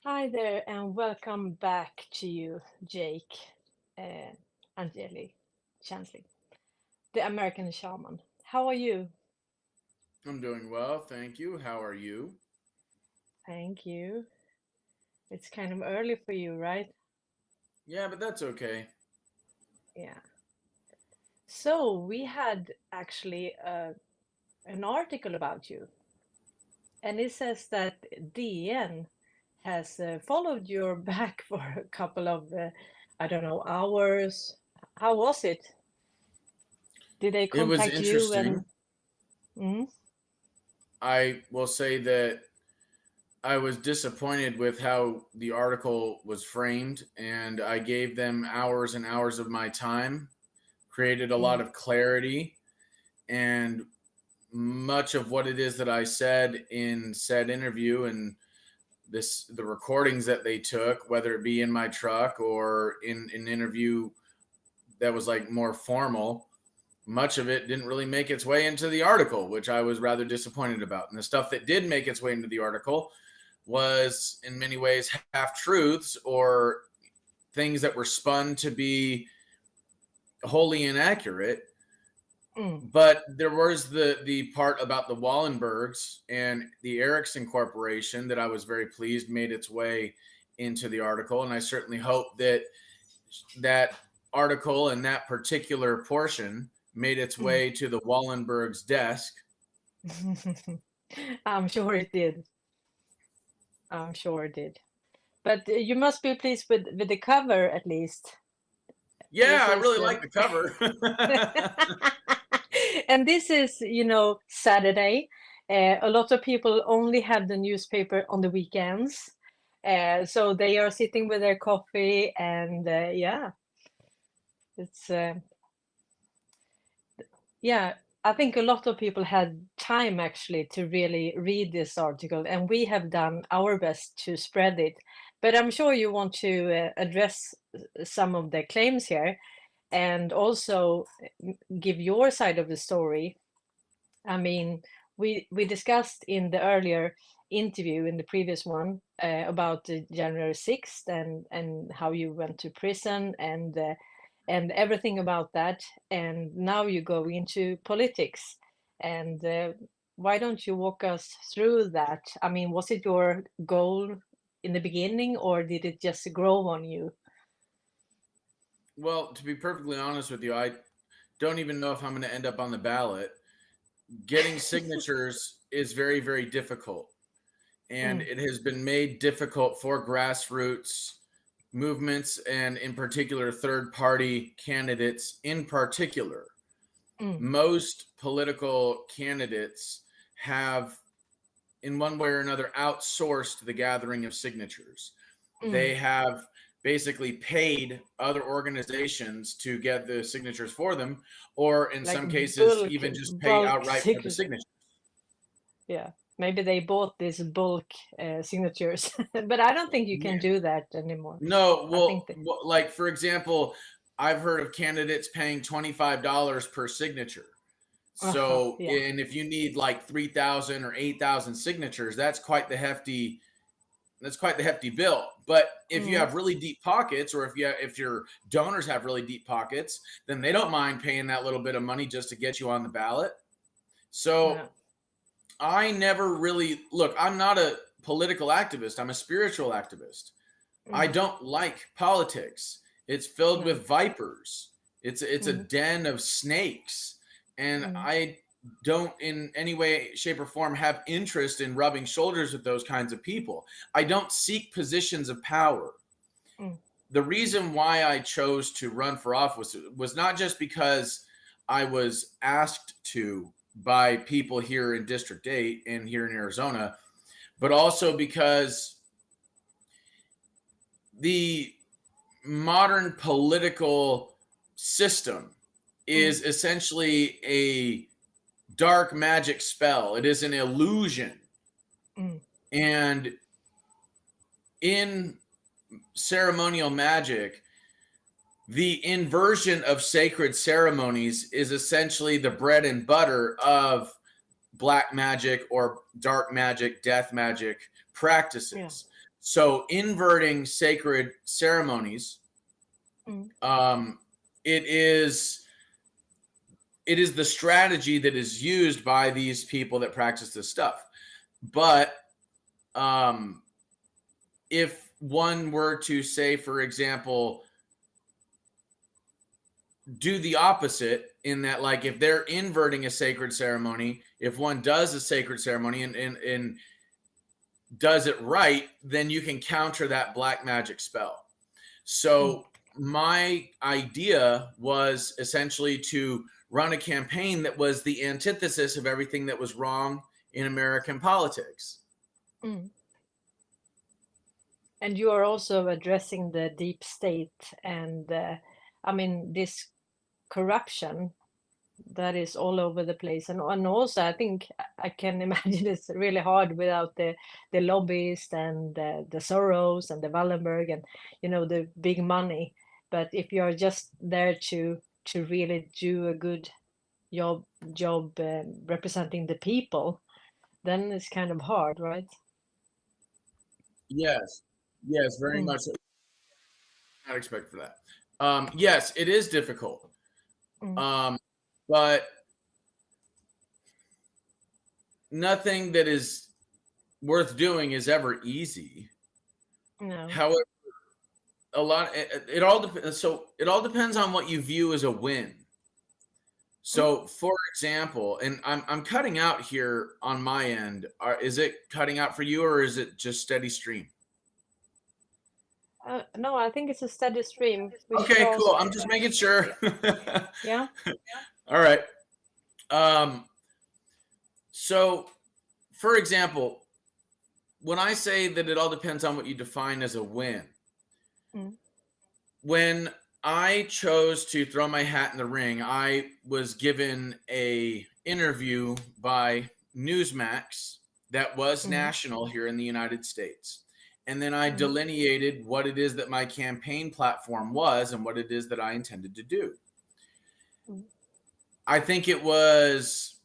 Hi there, and welcome back to you, Jake uh, Angeli Chansley, the American shaman. How are you? I'm doing well, thank you. How are you? Thank you. It's kind of early for you, right? Yeah, but that's okay. Yeah. So we had actually an article about you, and it says that DN has followed your back for a couple of, I don't know, hours. How was it? Did they It was contact you interesting. and? Mm, I will say that I was disappointed with how the article was framed, and I gave them hours and hours of my time, created a lot mm, of clarity, and much of what it is that I said in said interview and the recordings that they took, whether it be in my truck or in an interview that was like more formal, much of it didn't really make its way into the article, which I was rather disappointed about. And the stuff that did make its way into the article was in many ways half truths or things that were spun to be wholly inaccurate. mm. But there was the part about the Wallenbergs and the Ericsson Corporation that I was very pleased made its way into the article, and I certainly hope that that article and that particular portion made its Mm. way to the Wallenberg's desk. I'm sure it did. I'm sure it did. But you must be pleased with the cover at least. Yeah, This I is really like the cover. and this is, Saturday. A lot of people only have the newspaper on the weekends. So they are sitting with their coffee and yeah, it's yeah, I think a lot of people had time actually to really read this article, and we have done our best to spread it. But I'm sure you want to address some of the claims here and also give your side of the story. I mean, we discussed in the earlier interview, in the previous one, about the January 6th and how you went to prison and everything about that. And now you go into politics. And why don't you walk us through that? I mean, was it your goal in the beginning, or did it just grow on you? Well, to be perfectly honest with you, I don't even know if I'm going to end up on the ballot. Getting signatures is very, very difficult. And Mm, it has been made difficult for grassroots movements and, in particular, third party candidates in particular. mm, Most political candidates have, in one way or another, outsourced the gathering of signatures. mm. They have basically paid other organizations to get the signatures for them, or in Like some cases, bulk, even just pay bulk outright for the signature. signature. Yeah, maybe they bought these bulk signatures, but I don't think you can Yeah. do that anymore. No, I think well, that, like for example, I've heard of candidates paying $25 per signature. So, yeah. and if you need like 3,000 or 8,000 signatures, that's quite the hefty bill. But if you Mm, have really deep pockets, or if your donors have really deep pockets, then they don't mind paying that little bit of money just to get you on the ballot. So yeah. I never really look. I'm not a political activist. I'm a spiritual activist. I Mm, don't like politics. It's filled no. with vipers. It's a Mm, den of snakes, and mm, I don't in any way, shape, or form have interest in rubbing shoulders with those kinds of people. I don't seek positions of power. mm, The reason why I chose to run for office was not just because I was asked to by people here in District 8 and here in Arizona, but also because the modern political system mm, is essentially a dark magic spell. It is an illusion. mm, And in ceremonial magic, the inversion of sacred ceremonies is essentially the bread and butter of black magic or dark magic, death magic yeah. practices. So inverting sacred ceremonies, it is the strategy that is used by these people that practice this stuff. But if one were to say, for example, do the opposite, in that, like, if they're inverting a sacred ceremony, if one does a sacred ceremony and does it right, then you can counter that black magic spell. So my idea was essentially to run a campaign that was the antithesis of everything that was wrong in American politics. And you are also addressing the deep state and this corruption that is all over the place. And also, I think I can imagine it's really hard without the lobbyists and the Soros and the Wallenberg and, the big money. But if you're just there to really do a good job representing the people, then it's kind of hard, right? Yes, very much. Not expect for that. Yes, it is difficult. But nothing that is worth doing is ever easy. No. However, it all depends. So it all depends on what you view as a win. So, for example, and I'm cutting out here on my end. Is it cutting out for you, or is it just steady stream? No, I think it's a steady stream. Okay, cool. I'm just making sure. Yeah. All right. So, for example, when I say that it all depends on what you define as a win, when I chose to throw my hat in the ring, I was given a interview by Newsmax that was national here in the United States. And then I delineated what it is that my campaign platform was and what it is that I intended to do. I think it was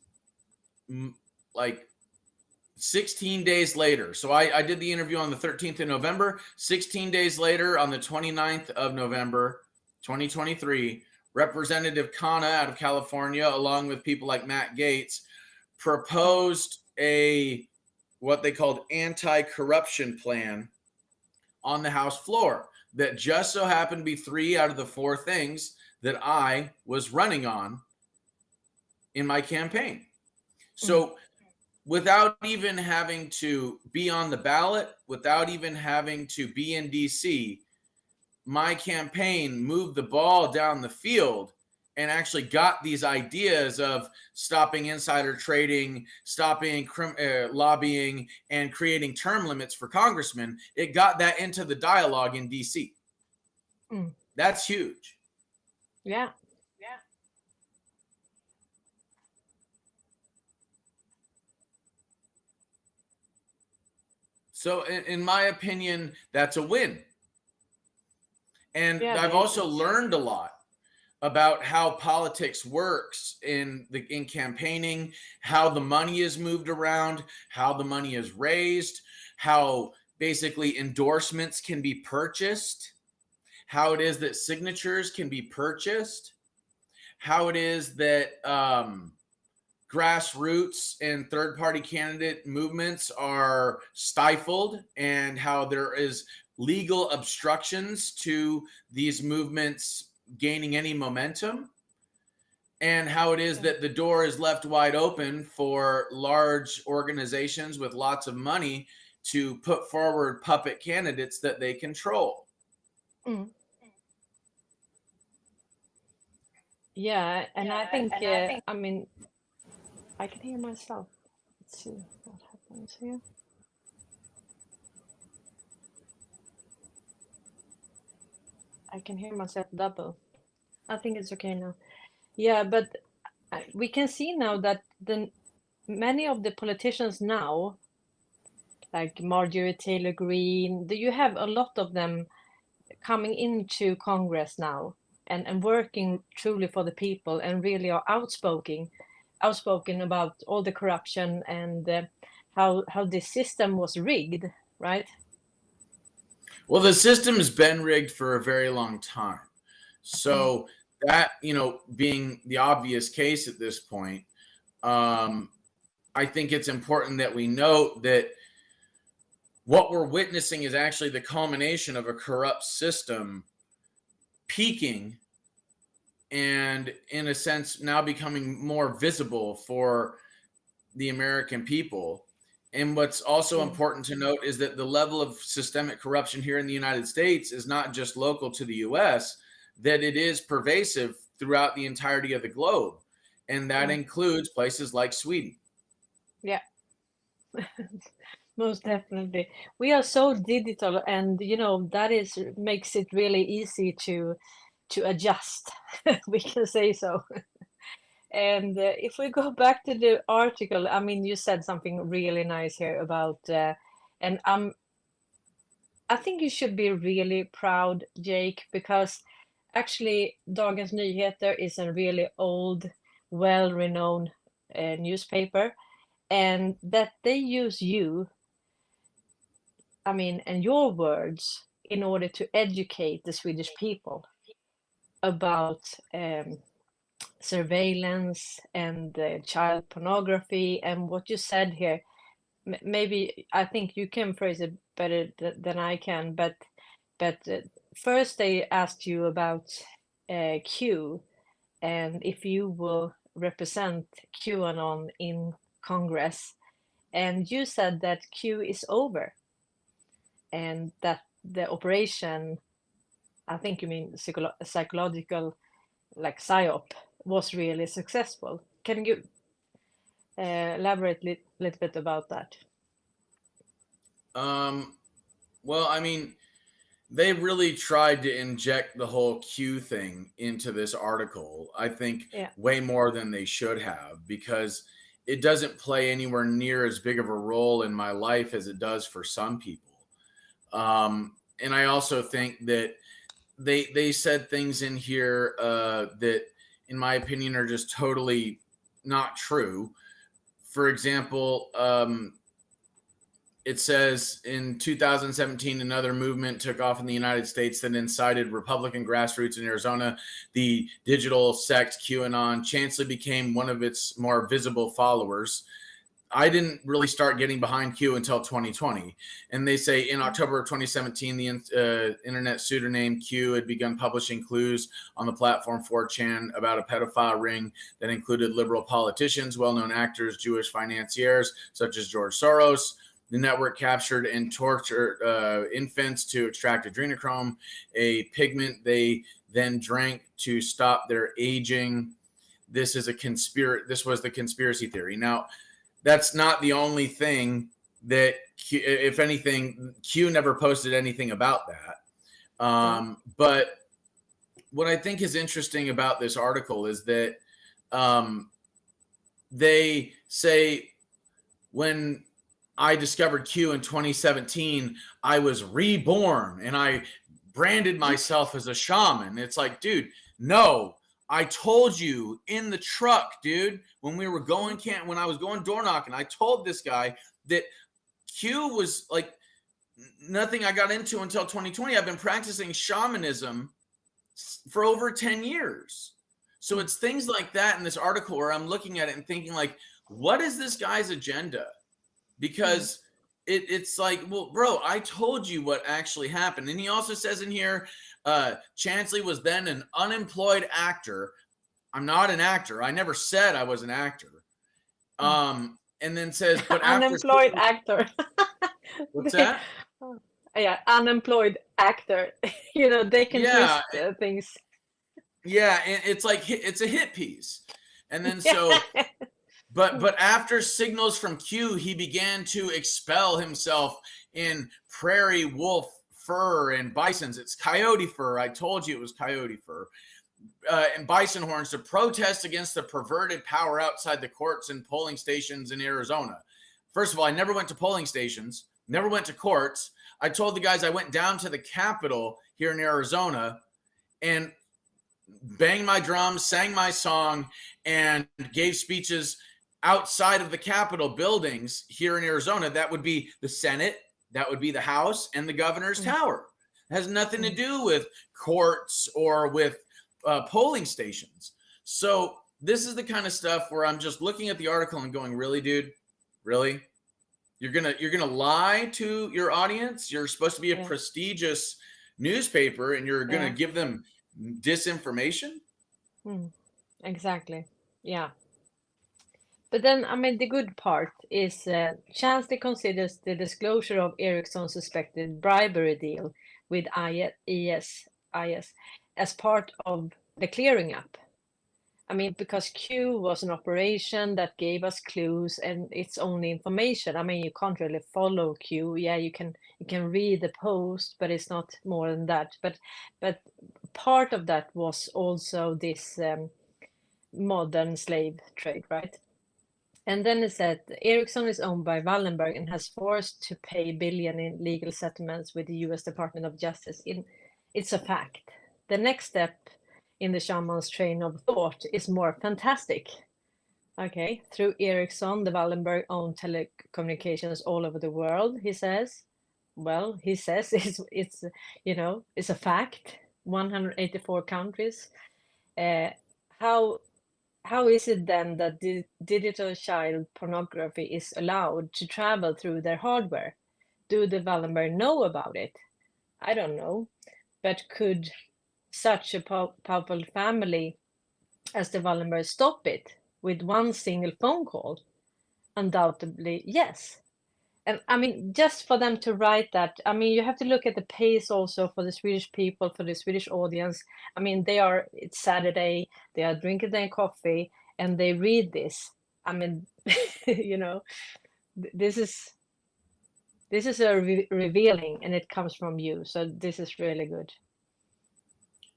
like 16 days later. So I did the interview on the 13th of November. 16 days later, on the 29th of November, 2023, Representative Khanna out of California, along with people like Matt Gaetz, proposed what they called anti-corruption plan on the House floor that just so happened to be 3 out of the 4 things that I was running on in my campaign. So without even having to be on the ballot, without even having to be in DC, my campaign moved the ball down the field and actually got these ideas of stopping insider trading, stopping lobbying, and creating term limits for congressmen. It got that into the dialogue in DC. That's huge. Yeah. So in my opinion, that's a win. And Yeah, I've also learned a lot about how politics works in campaigning, how the money is moved around, how the money is raised, how basically endorsements can be purchased, how it is that signatures can be purchased, how it is that grassroots and third-party candidate movements are stifled, and how there is legal obstructions to these movements gaining any momentum, and how it is that the door is left wide open for large organizations with lots of money to put forward puppet candidates that they control. Yeah, and I think, I mean, I can hear myself. Let's see what happens here. I can hear myself double. I think it's okay now. Yeah, but we can see now that many of the politicians now, like Marjorie Taylor Greene, you have a lot of them coming into Congress now and working truly for the people, and really are outspoken about all the corruption and how this system was rigged, right? Well, the system has been rigged for a very long time. So that, being the obvious case at this point, I think it's important that we note that what we're witnessing is actually the culmination of a corrupt system peaking and, in a sense, now becoming more visible for the American people. And what's also important to note is that the level of systemic corruption here in the United States is not just local to the US, that it is pervasive throughout the entirety of the globe. And that includes places like Sweden. Yeah. Most definitely. We are so digital, and that makes it really easy to adjust. We can say so. And if we go back to the article, I mean, you said something really nice here about, and I think you should be really proud, Jake, because actually Dagens Nyheter is a really old, well-renowned newspaper, and that they use you, I mean, and your words in order to educate the Swedish people about surveillance and child pornography. And what you said here, maybe I think you can phrase it better than I can, but first they asked you about Q and if you will represent QAnon in Congress, and you said that Q is over and that the operation, I think you mean psychological, like PSYOP, was really successful. Can you elaborate a little bit about that? Well, I mean, they really tried to inject the whole Q thing into this article, I think, way more than they should have, because it doesn't play anywhere near as big of a role in my life as it does for some people. And I also think that they said things in here that, in my opinion, are just totally not true. For example, it says in 2017, another movement took off in the United States that incited Republican grassroots in Arizona. The digital sect QAnon. Chansley became one of its more visible followers. I didn't really start getting behind Q until 2020. And they say in October of 2017, the internet pseudonym Q had begun publishing clues on the platform 4chan about a pedophile ring that included liberal politicians, well-known actors, Jewish financiers, such as George Soros. The network captured and tortured infants to extract adrenochrome, a pigment they then drank to stop their aging. This was the conspiracy theory. Now, that's not the only thing that, if anything, Q never posted anything about that. But what I think is interesting about this article is that they say, when I discovered Q in 2017, I was reborn and I branded myself as a shaman. It's like, dude, no. I told you in the truck, dude, when we were going when I was going door knocking, I told this guy that Q was like nothing I got into until 2020. I've been practicing shamanism for over 10 years. So it's things like that in this article where I'm looking at it and thinking, like, what is this guy's agenda? Because it's like, well, bro, I told you what actually happened. And he also says in here, Chansley was then an unemployed actor. I'm not an actor. I never said I was an actor. And then says, but unemployed actor. What's that? Yeah, unemployed actor. They can twist things. Yeah, and it's like, it's a hit piece. And then so, but after signals from Q, he began to expel himself in prairie wolf fur and bisons. It's coyote fur. I told you it was coyote fur. And bison horns to protest against the perverted power outside the courts and polling stations in Arizona. First of all, I never went to polling stations, never went to courts. I told the guys I went down to the Capitol here in Arizona and banged my drums, sang my song, and gave speeches outside of the Capitol buildings here in Arizona. That would be the Senate, that would be the House, and the governor's tower. Has nothing to do with courts or with polling stations. So this is the kind of stuff where I'm just looking at the article and going, really, dude? Really? You're gonna lie to your audience? You're supposed to be a prestigious newspaper and you're gonna give them disinformation? Exactly. Yeah. But then, I mean, the good part is Chansley considers the disclosure of Ericsson's suspected bribery deal with IS as part of the clearing up. I mean, because Q was an operation that gave us clues and it's only information. I mean, you can't really follow Q. Yeah, you can read the post, but it's not more than that. But part of that was also this modern slave trade, right? And then it said Ericsson is owned by Wallenberg and has forced to pay billion in legal settlements with the U.S. Department of Justice. It's a fact. The next step in the shaman's train of thought is more fantastic. Okay, through Ericsson, the Wallenberg owned telecommunications all over the world. He says, well, he says it's it's a fact. 184 countries. How is it then that digital child pornography is allowed to travel through their hardware? Do the Wallenberg know about it? I don't know. But could such a powerful family as the Wallenberg stop it with one single phone call? Undoubtedly, yes. And I mean, just for them to write that, I mean, you have to look at the pace also for the Swedish people, for the Swedish audience. I mean, it's Saturday, they are drinking their coffee, and they read this. I mean, this is revealing, and it comes from you. So this is really good.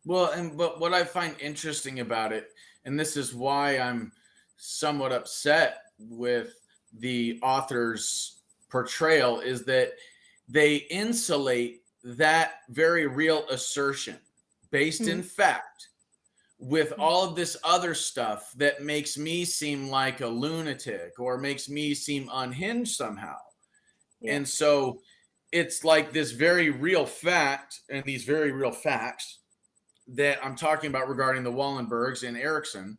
Well, but what I find interesting about it, and this is why I'm somewhat upset with the author's portrayal, is that they insulate that very real assertion based in fact with all of this other stuff that makes me seem like a lunatic or makes me seem unhinged somehow. And so it's like this very real fact and these very real facts that I'm talking about regarding the Wallenbergs and Ericsson,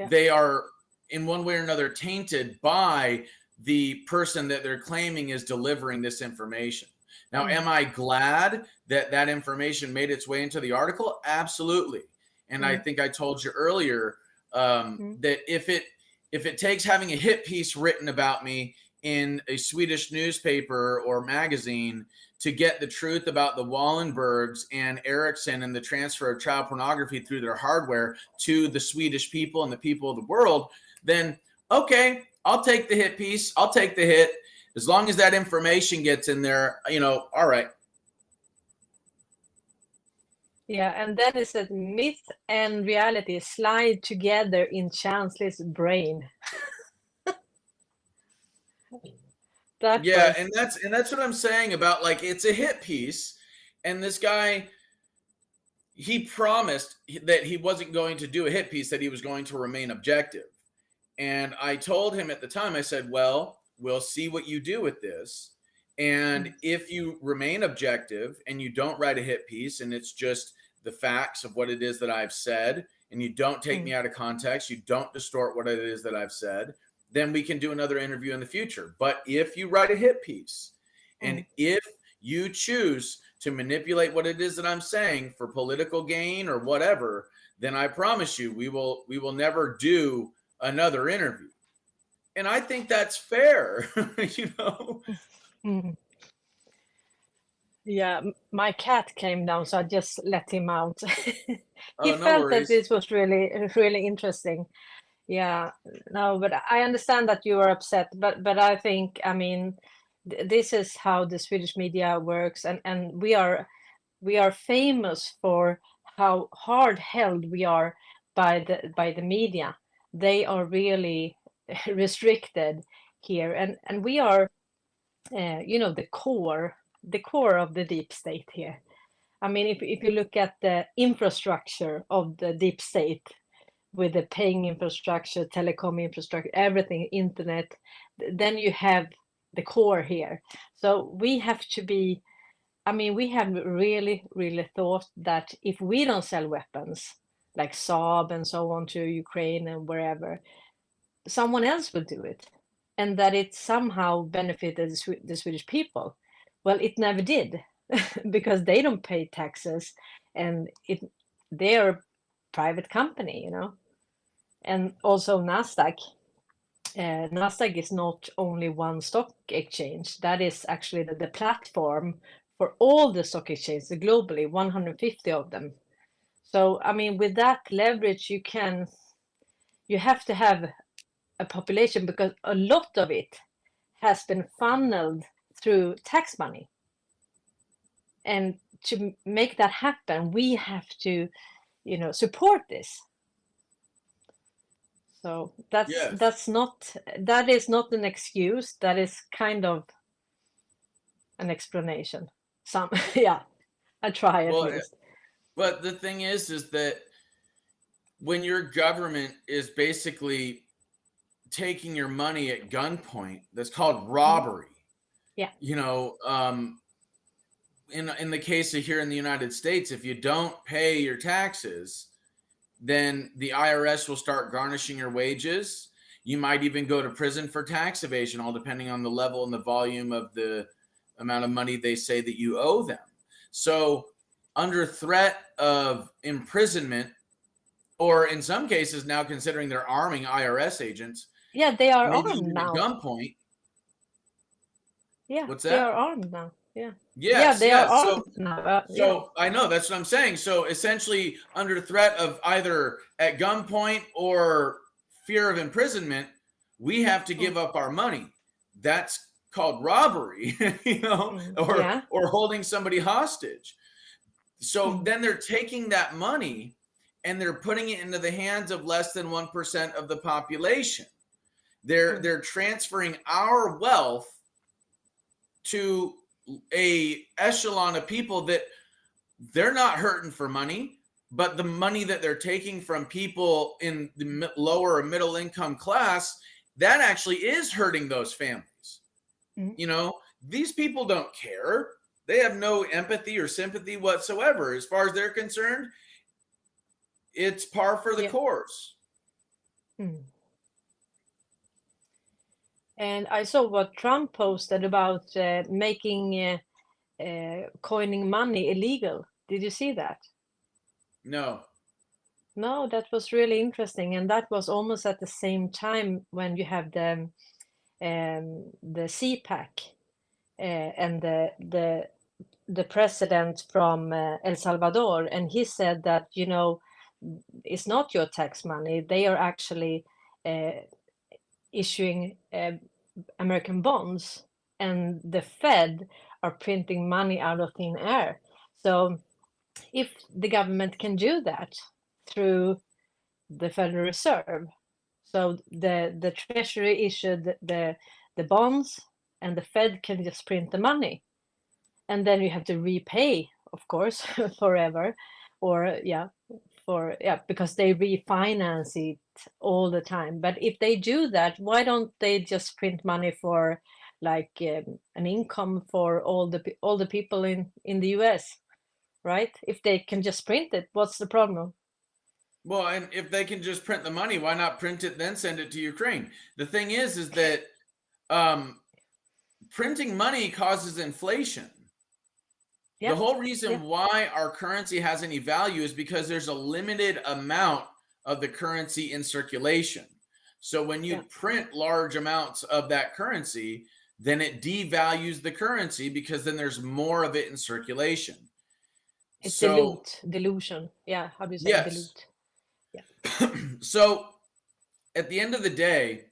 they are in one way or another tainted by the person that they're claiming is delivering this information. Now, am I glad that that information made its way into the article? Absolutely. And I think I told you earlier that if it takes having a hit piece written about me in a Swedish newspaper or magazine to get the truth about the Wallenbergs and Ericsson and the transfer of child pornography through their hardware to the Swedish people and the people of the world, then okay, I'll take the hit piece. I'll take the hit. As long as that information gets in there, all right. Yeah, and then it says myth and reality slide together in Chansley's brain. And that's what I'm saying about, like, it's a hit piece, and this guy, he promised that he wasn't going to do a hit piece, that he was going to remain objective. And I told him at the time, I said, well, we'll see what you do with this. And if you remain objective and you don't write a hit piece and it's just the facts of what it is that I've said, and you don't take me out of context, you don't distort what it is that I've said, then we can do another interview in the future. But if you write a hit piece and if you choose to manipulate what it is that I'm saying for political gain or whatever, then I promise you, we will never do another interview. And I think that's fair. Yeah, my cat came down, so I just let him out. He no felt worries. that this was really, really interesting. Yeah, no, but I understand that you are upset, but I think, I mean, this is how the Swedish media works, and we are famous for how hard held we are by the media. They are really restricted here, and we are, the core of the deep state here. I mean, if you look at the infrastructure of the deep state, with the paying infrastructure, telecom infrastructure, everything, internet, then you have the core here. So we have to be, I mean, we have really, really thought that if we don't sell weapons like Saab and so on to Ukraine and wherever, someone else will do it, and that it somehow benefited the Swedish people. Well, it never did because they don't pay taxes, and they're a private company, you know. And also Nasdaq. Nasdaq is not only one stock exchange, that is actually the platform for all the stock exchanges globally, 150 of them. So, I mean, with that leverage, you have to have a population because a lot of it has been funneled through tax money. And to make that happen, we have to, you know, support this. So that is not an excuse. That is kind of an explanation. Some, yeah, I try at least. But the thing is that when your government is basically taking your money at gunpoint, that's called robbery. Yeah. You know, in the case of here in the United States, if you don't pay your taxes, then the IRS will start garnishing your wages. You might even go to prison for tax evasion, all depending on the level and the volume of the amount of money they say that you owe them. So under threat of imprisonment, or in some cases now considering they're arming IRS agents. Yeah, they are maybe armed now. At gunpoint. Yeah, what's that? They are armed now. Yeah. Yes, they are armed now. So I know, that's what I'm saying. So essentially, under threat of either at gunpoint or fear of imprisonment, we have to give up our money. That's called robbery, you know, or holding somebody hostage. So then they're taking that money and they're putting it into the hands of less than 1% of the population. They're transferring our wealth to a echelon of people that they're not hurting for money, but the money that they're taking from people in the lower or middle income class, that actually is hurting those families. You know, these people don't care. They have no empathy or sympathy whatsoever. As far as they're concerned, it's par for the course. And I saw what Trump posted about making coining money illegal. Did you see that? No. No, that was really interesting, and that was almost at the same time when you have the CPAC and the president from El Salvador, and he said that, you know, it's not your tax money. They are actually issuing American bonds, and the Fed are printing money out of thin air. So if the government can do that through the Federal Reserve, so the Treasury issued the bonds and the Fed can just print the money, and then you have to repay, of course, forever, or because they refinance it all the time. But if they do that, why don't they just print money for like an income for all the people in the US, right? If they can just print it, what's the problem? Well, and if they can just print the money, why not print it then send it to Ukraine? The thing is that printing money causes inflation. The whole reason why our currency has any value is because there's a limited amount of the currency in circulation. So when you print large amounts of that currency, then it devalues the currency because then there's more of it in circulation. It's dilution. Yeah, how do you say dilute? Yeah. So at the end of the day,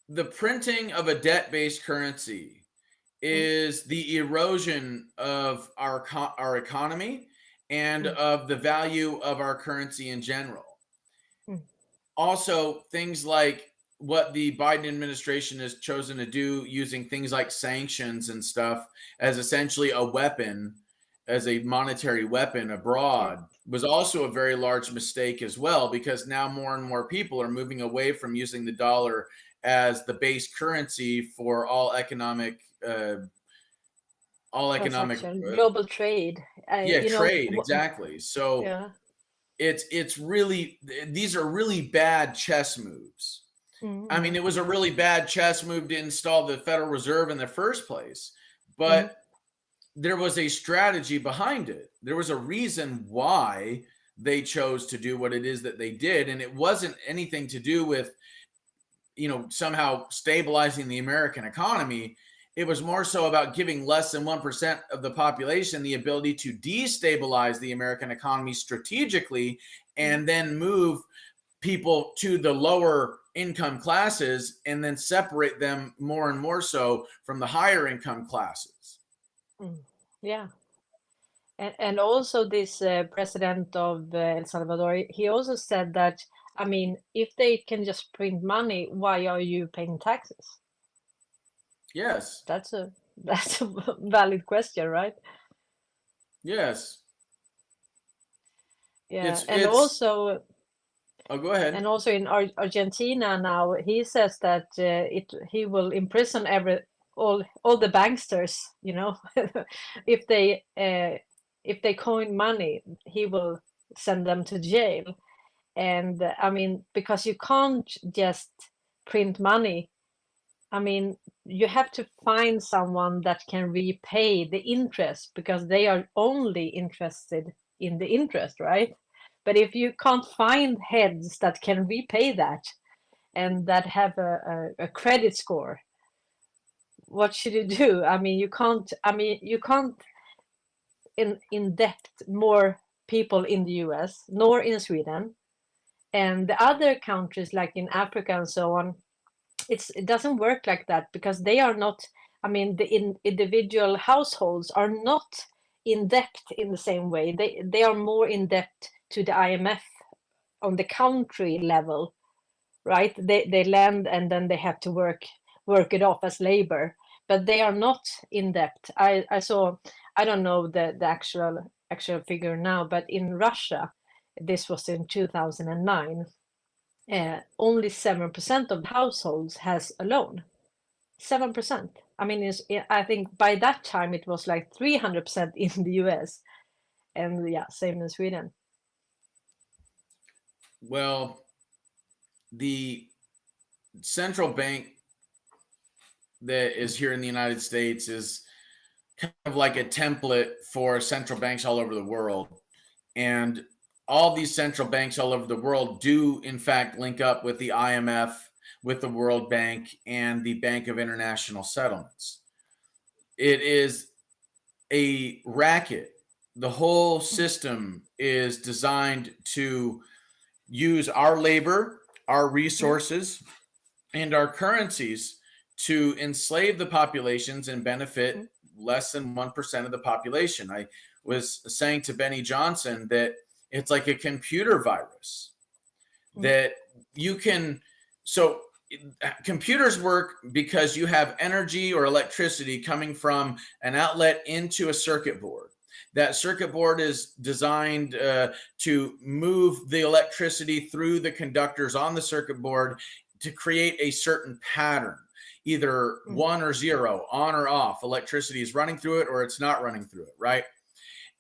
the printing of a debt-based currency is the erosion of our economy and of the value of our currency in general. Also, things like what the Biden administration has chosen to do, using things like sanctions and stuff as essentially a weapon, as a monetary weapon abroad, was also a very large mistake as well, because now more and more people are moving away from using the dollar as the base currency for all economic all economic, transaction, global trade. yeah, You know, trade, exactly. So yeah. it's really, these are really bad chess moves. I Mm, mean, it was a really bad chess move to install the Federal Reserve in the first place, mm, but there was a strategy behind it. There was a reason why they chose to do what it is that they did, and it wasn't anything to do with, somehow stabilizing the American economy. It was more so about giving less than 1% of the population the ability to destabilize the American economy strategically mm. and then move people to the lower income classes and then separate them more and more so from the higher income classes. Mm. Yeah. And also this president of El Salvador, he also said that, I mean, if they can just print money, why are you paying taxes? Yes. That's a that's a valid question, right? Yes. Yeah. It's it's oh, go ahead. And also in Argentina now, he says that he will imprison all the banksters, you know, if they coin money, he will send them to jail. And I mean, because you can't just print money. I mean, you have to find someone that can repay the interest because they are only interested in the interest, right? But if you can't find heads that can repay that and that have a credit score, what should you do? I mean, you can't in debt more people in the US nor in Sweden. And the other countries like in Africa and so on, it doesn't work like that because they are not, I mean, the individual households are not in debt in the same way. They are more in debt to the IMF on the country level, right? They lend and then they have to work it off as labor, but they are not in debt. I saw, I don't know the actual figure now, but in Russia, this was in 2009, only 7% of households has a loan. 7%. I mean, I think by that time it was like 300% in the US, and yeah, same in Sweden. Well, the central bank that is here in the United States is kind of like a template for central banks all over the world. And all these central banks all over the world do, in fact, link up with the IMF, with the World Bank, and the Bank of International Settlements. It is a racket. The whole system is designed to use our labor, our Mm, resources, and our currencies to enslave the populations and benefit mm, less than 1% of the population. I was saying to Benny Johnson that it's like a computer virus mm, that you can, so computers work because you have energy or electricity coming from an outlet into a circuit board. That circuit board is designed to move the electricity through the conductors on the circuit board to create a certain pattern, either mm, 1 or 0, on or off. Electricity is running through it or it's not running through it, right?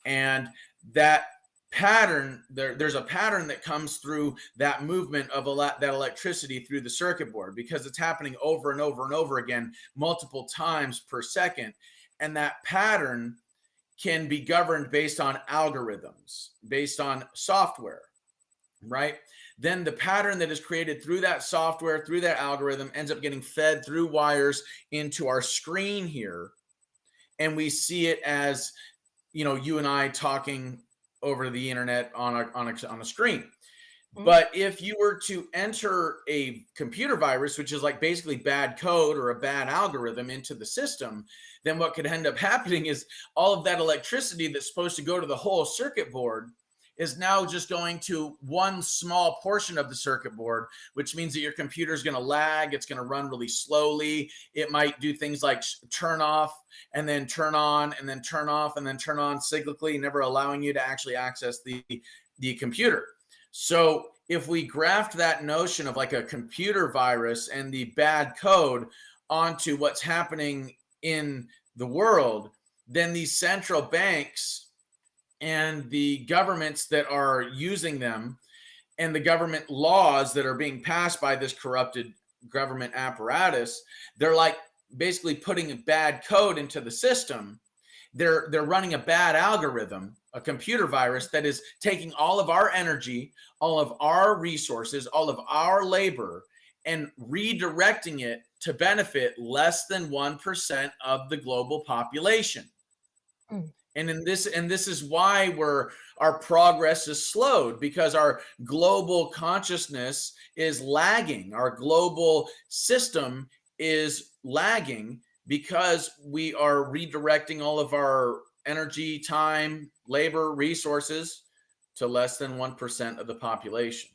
And that pattern, there's a pattern that comes through that movement of that electricity through the circuit board because it's happening over and over and over again, multiple times per second. And that pattern can be governed based on algorithms, based on software, right? Then the pattern that is created through that software, through that algorithm, ends up getting fed through wires into our screen here. And we see it as, you and I talking over the internet on a screen. mm, But if you were to enter a computer virus, which is like basically bad code or a bad algorithm into the system, then what could end up happening is all of that electricity that's supposed to go to the whole circuit board is now just going to one small portion of the circuit board, which means that your computer is going to lag. It's going to run really slowly. It might do things like turn off and then turn on and then turn off and then turn on cyclically, never allowing you to actually access the computer. So if we graft that notion of like a computer virus and the bad code onto what's happening in the world, then these central banks and the governments that are using them and the government laws that are being passed by this corrupted government apparatus, they're like basically putting a bad code into the system. They're running a bad algorithm, a computer virus that is taking all of our energy, all of our resources, all of our labor, and redirecting it to benefit less than 1% of the global population. Mm. And this is why our progress is slowed, because our global consciousness is lagging. Our global system is lagging because we are redirecting all of our energy, time, labor, resources to less than 1% of the population.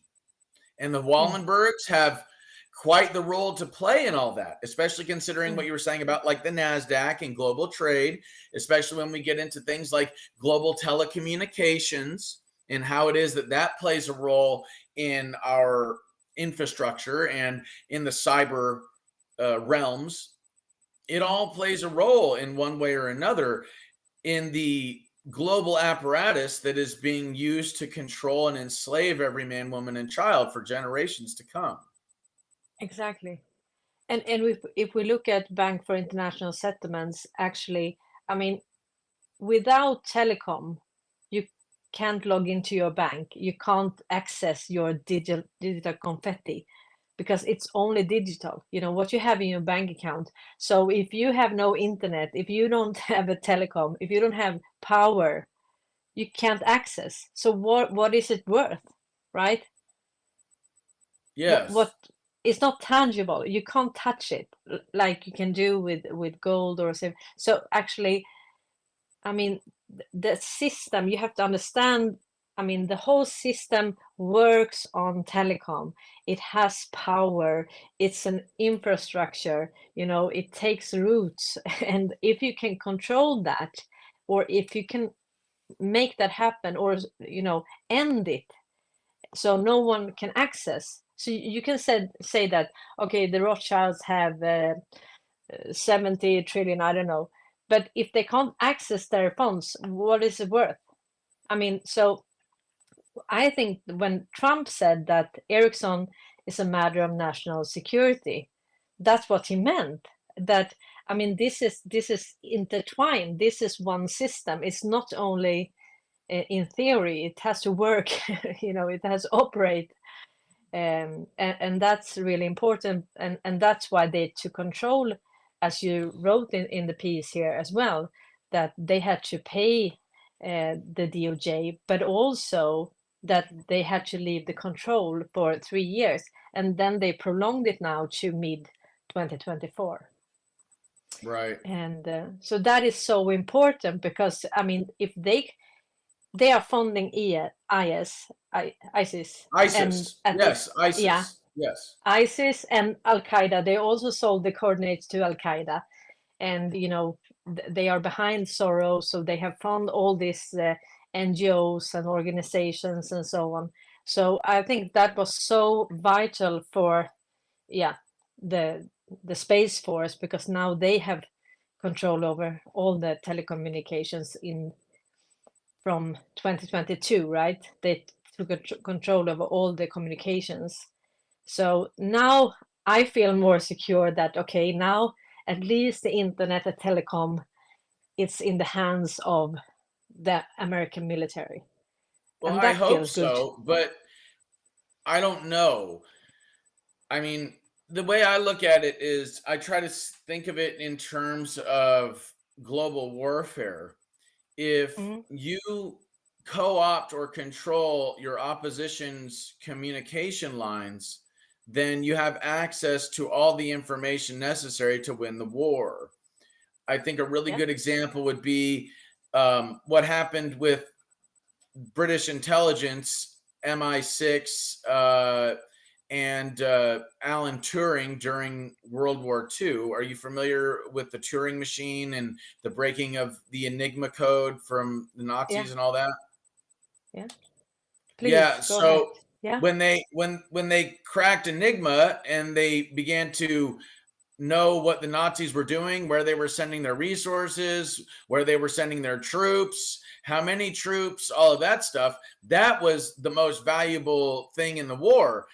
And the Wallenbergs have quite the role to play in all that, especially considering what you were saying about like the NASDAQ and global trade, especially when we get into things like global telecommunications and how it is that that plays a role in our infrastructure and in the cyber realms. It all plays a role in one way or another in the global apparatus that is being used to control and enslave every man, woman, and child for generations to come. Exactly. And if we look at Bank for International Settlements, actually, I mean, without telecom, you can't log into your bank. You can't access your digital confetti because it's only digital, you know, what you have in your bank account. So if you have no internet, if you don't have a telecom, if you don't have power, you can't access. So what is it worth, right? Yes. What it's not tangible. You can't touch it like you can do with gold or silver. So actually, I mean, the system, you have to understand, I mean, the whole system works on telecom. It has power. It's an infrastructure, you know, it takes roots. And if you can control that, or if you can make that happen, or, you know, end it, so no one can access. So you can say that, okay, the Rothschilds have 70 trillion, I don't know. But if they can't access their funds, what is it worth? I mean, so I think when Trump said that Ericsson is a matter of national security, that's what he meant. That, I mean, this is intertwined. This is one system. It's not only in theory. It has to work. You know, it has to operate. And that's really important. And that's why they took control, as you wrote in the piece here as well, that they had to pay the DOJ, but also that they had to leave the control for 3 years. And then they prolonged it now to mid 2024. Right. And so that is so important because, I mean, if they are funding ISIS, ISIS. and at Yes. ISIS. yeah, Yes. ISIS and Al Qaeda. They also sold the coordinates to Al Qaeda, and you know they are behind Soros, so they have funded all these NGOs and organizations and so on. So I think that was so vital for, yeah, the Space Force, because now they have control over all the telecommunications from 2022, right? They took control over all the communications. So now I feel more secure that, okay, now at least the internet and telecom, it's in the hands of the American military. Well, And I that hope feels good. so, but I don't know. I mean, the way I look at it is I try to think of it in terms of global warfare. If Mhm. you co-opt or control your opposition's communication lines, then you have access to all the information necessary to win the war. I think a really Yeah. good example would be what happened with British intelligence, MI6, and Alan Turing during World War II. Are you familiar with the Turing machine and the breaking of the Enigma code from the Yeah. Nazis and all that? Yeah. Yeah. Please go ahead. So Yeah. when they cracked Enigma and they began to know what the Nazis were doing, where they were sending their resources, where they were sending their troops, how many troops, all of that stuff. That was the most valuable thing in the war.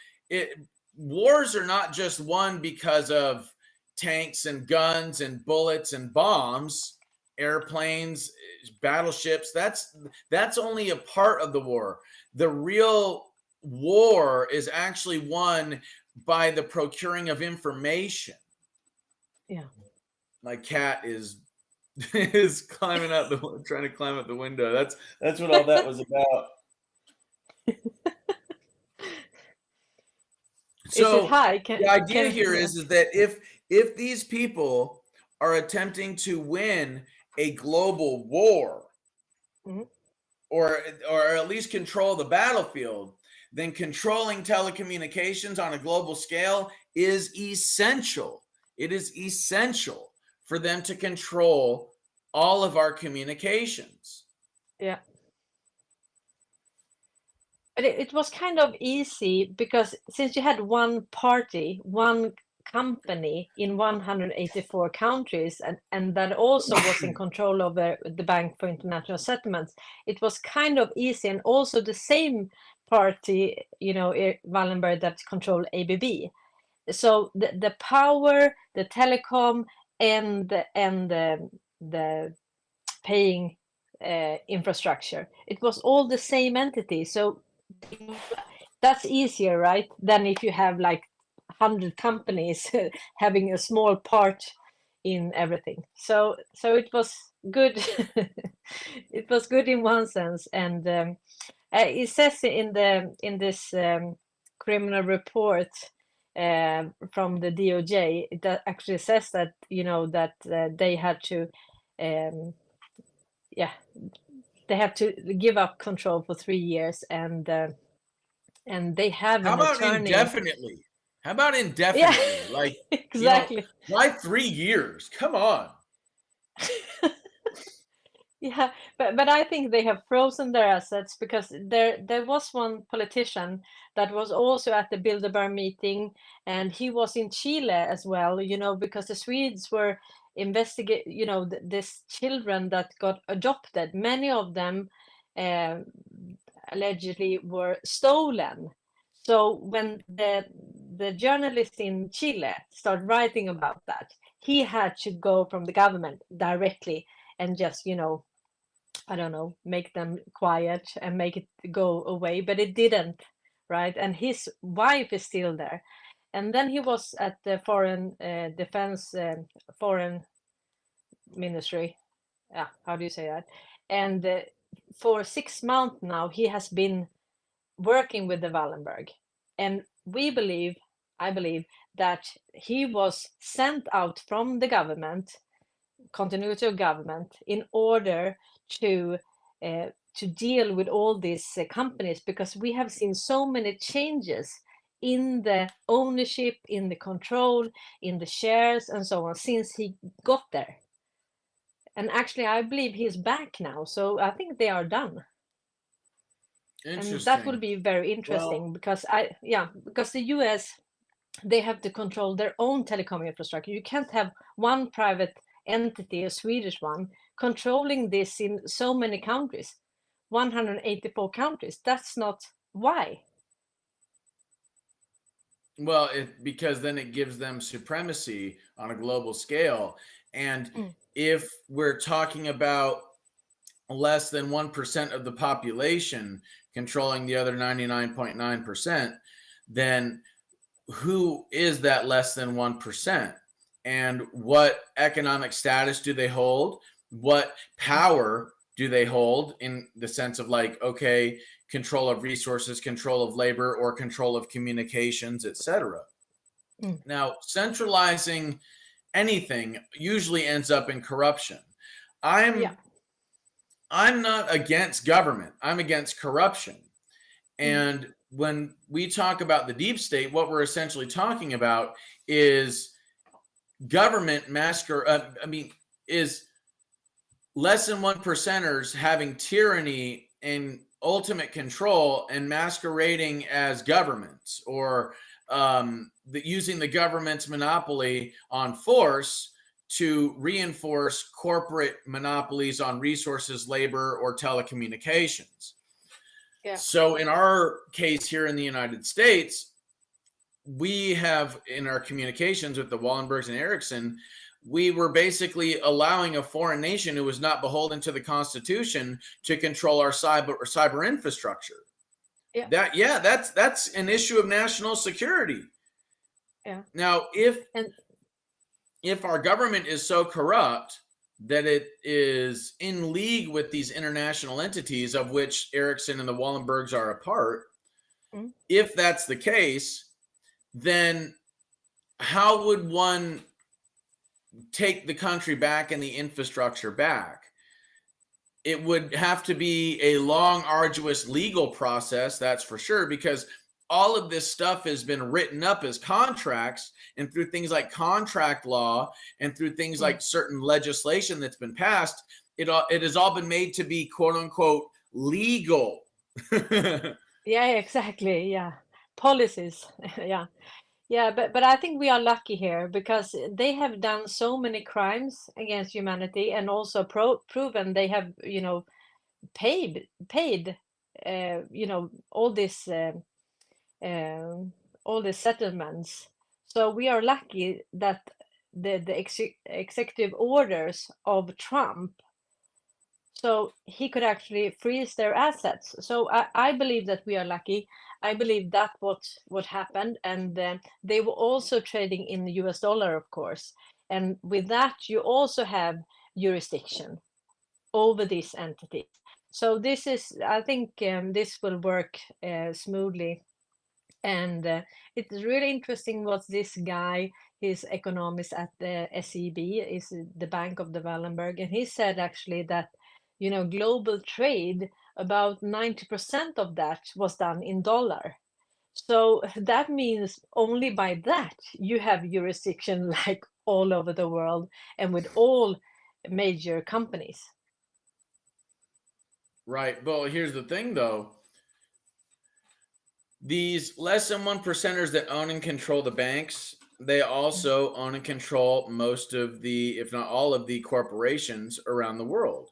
Wars are not just won because of tanks and guns and bullets and bombs, airplanes, battleships. That's only a part of the war. The real war is actually won by the procuring of information. Yeah. My cat is climbing out trying to climb out the window. That's what all that was about. So, is it high? The idea here is that if these people are attempting to win a global war, mm-hmm. or at least control the battlefield, then controlling telecommunications on a global scale is essential. It is essential for them to control all of our communications. Yeah. But it was kind of easy because since you had one party, one company in 184 countries, and that also was in control of the Bank for International Settlements, it was kind of easy. And also the same party, Wallenberg, that controlled ABB. So the power, the telecom, and the paying infrastructure, it was all the same entity. So that's easier, right? Than if you have like 100 companies having a small part in everything. So it was good. It was good in one sense, and it says in this criminal report from the DOJ, it actually says that that they had to they have to give up control for 3 years, and they have an attorney. Indefinitely? How about indefinitely? Yeah, like exactly. Why 3 years? Come on. Yeah, but I think they have frozen their assets because there was one politician that was also at the Bilderberg meeting, and he was in Chile as well, because the Swedes were investigate, this children that got adopted. Many of them allegedly were stolen. So when the journalist in Chile started writing about that, he had to go from the government directly and just, I don't know, make them quiet and make it go away, but it didn't, right? And his wife is still there. And then he was at the foreign ministry. Yeah, how do you say that? And for 6 months now, he has been working with the Wallenberg. And I believe that he was sent out from the government, continuity of government, in order to deal with all these companies, because we have seen so many changes in the ownership, in the control, in the shares, and so on since he got there. And actually, I believe he's back now, so I think they are done. And that will be very interesting, because the US, they have to control their own telecom infrastructure. You can't have one private entity, a Swedish one, controlling this in so many countries, 184 countries. That's not why. Well, because then it gives them supremacy on a global scale. And if we're talking about less than 1% of the population controlling the other 99.9%, then who is that less than 1%? And what economic status do they hold? What power do they hold, in the sense of like, okay, control of resources, control of labor, or control of communications, etc. Now, centralizing anything usually ends up in corruption. I'm not against government. I'm against corruption. And when we talk about the deep state, what we're essentially talking about is government is less than 1%ers having tyranny and ultimate control and masquerading as governments, or using the government's monopoly on force to reinforce corporate monopolies on resources, labor, or telecommunications. Yeah. So in our case here in the United States, we have, in our communications with the Wallenbergs and Ericsson, we were basically allowing a foreign nation who was not beholden to the Constitution to control our cyber infrastructure. Yeah. That's an issue of national security. Yeah. Now, if our government is so corrupt that it is in league with these international entities, of which Ericsson and the Wallenbergs are a part, if that's the case, then how would one take the country back and the infrastructure back? It would have to be a long, arduous legal process, that's for sure, because all of this stuff has been written up as contracts, and through things like contract law and through things like certain legislation that's been passed, it has all been made to be quote unquote legal. Yeah, exactly. Yeah. Policies. Yeah. Yeah, but I think we are lucky here because they have done so many crimes against humanity and also proven they have, paid, all this all the settlements. So we are lucky that the executive orders of Trump, so he could actually freeze their assets. So I believe that we are lucky. I believe that what happened, and they were also trading in the US dollar, of course. And with that, you also have jurisdiction over these entities. So this is, I think, this will work smoothly. And it's really interesting what this guy, his economist at the SEB, is the Bank of the Wallenberg, and he said actually that, global trade, about 90% of that was done in dollar. So that means only by that you have jurisdiction like all over the world and with all major companies. Right. Well, here's the thing, though. These less than 1%ers that own and control the banks, they also own and control most of the, if not all of the corporations around the world.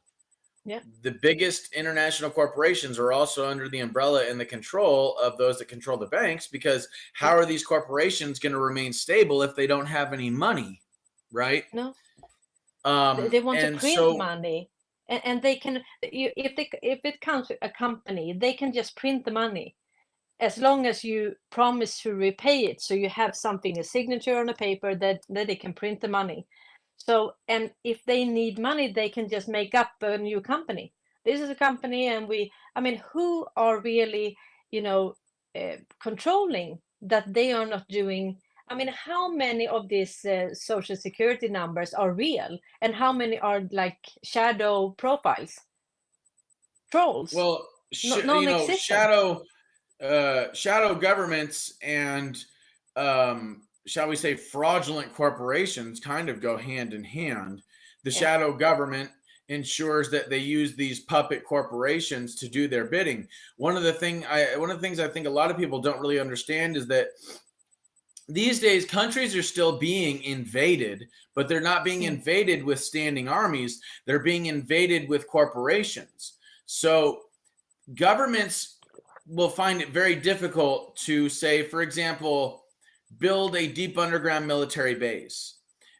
Yeah. The biggest international corporations are also under the umbrella and the control of those that control the banks, because how are these corporations going to remain stable if they don't have any money, right? No. They want to print money. And they can, if it comes to a company, they can just print the money as long as you promise to repay it. So you have something, a signature on a paper that they can print the money. So, and if they need money, they can just make up a new company. This is a company, and who are really, controlling that they are not doing? How many of these social security numbers are real, and how many are like shadow profiles, trolls? Well, Non-existent. shadow governments and shall we say fraudulent corporations kind of go hand in hand. The shadow government ensures that they use these puppet corporations to do their bidding. One of the things I think a lot of people don't really understand is that these days countries are still being invaded, but they're not being invaded with standing armies. They're being invaded with corporations. So governments will find it very difficult to, say, for example, build a deep underground military base,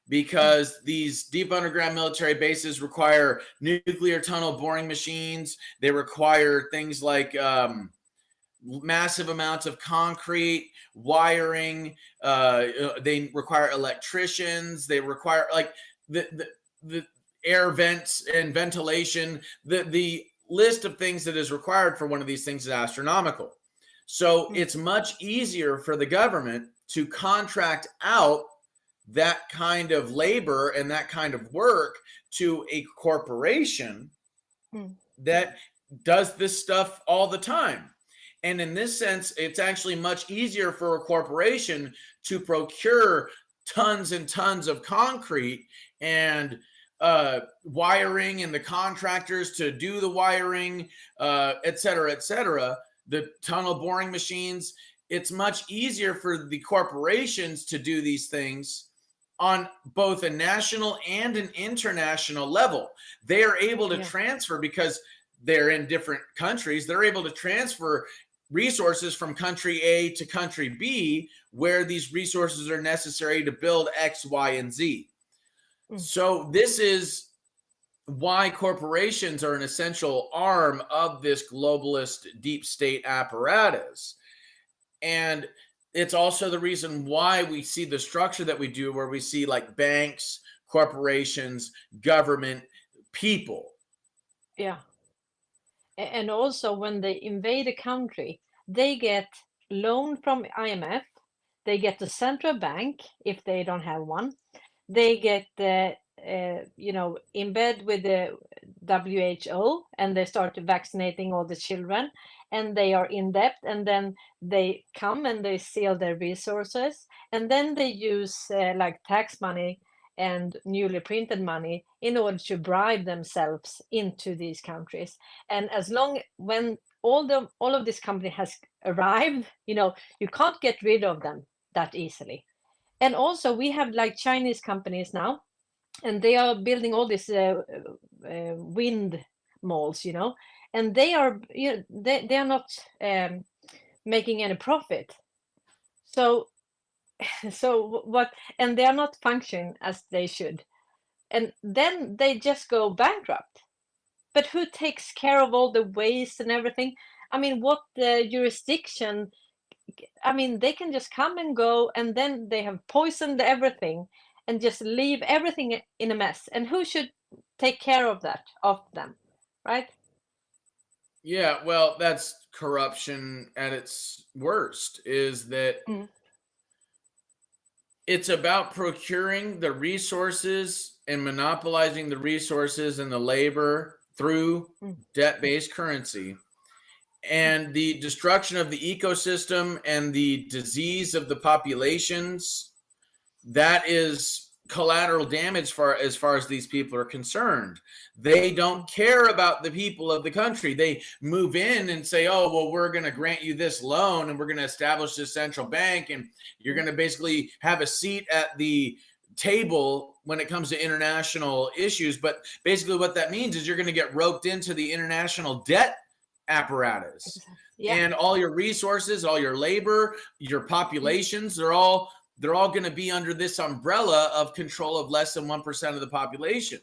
because these deep underground military bases require nuclear tunnel boring machines. They require things like massive amounts of concrete, wiring. They require electricians. They require like the air vents and ventilation. The list of things that is required for one of these things is astronomical. So it's much easier for the government to contract out that kind of labor and that kind of work to a corporation that does this stuff all the time. And in this sense, it's actually much easier for a corporation to procure tons and tons of concrete and wiring, and the contractors to do the wiring, et cetera, the tunnel boring machines. it's much easier for the corporations to do these things on both a national and an international level. They are able to transfer, because they're in different countries, they're able to transfer resources from country A to country B, where these resources are necessary to build X, Y, and Z. So this is why corporations are an essential arm of this globalist deep state apparatus. And it's also the reason why we see the structure that we do, where we see like banks, corporations, government, people. Yeah. And also when they invade a country, they get loan from IMF, they get the central bank if they don't have one, they get in bed with the WHO, and they start vaccinating all the children, and they are in debt, and then they come and they steal their resources, and then they use like tax money and newly printed money in order to bribe themselves into these countries. And as long when all of this company has arrived, you can't get rid of them that easily. And also we have like Chinese companies now, and they are building all these wind malls, and they are they are not making any profit. So what, and they are not functioning as they should, and then they just go bankrupt. But who takes care of all the waste and everything? I mean, what jurisdiction? I mean, they can just come and go, and then they have poisoned everything and just leave everything in a mess. And who should take care of that, of them, right? Yeah, well, that's corruption at its worst, is that it's about procuring the resources and monopolizing the resources and the labor through debt-based currency. And the destruction of the ecosystem and the disease of the populations, that is collateral damage as far as these people are concerned. They don't care about the people of the country. They move in and say, oh, well, we're going to grant you this loan, and we're going to establish this central bank, and you're going to basically have a seat at the table when it comes to international issues. But basically what that means is you're going to get roped into the international debt apparatus. And all your resources, all your labor, your populations, they're all going to be under this umbrella of control of less than 1% of the population.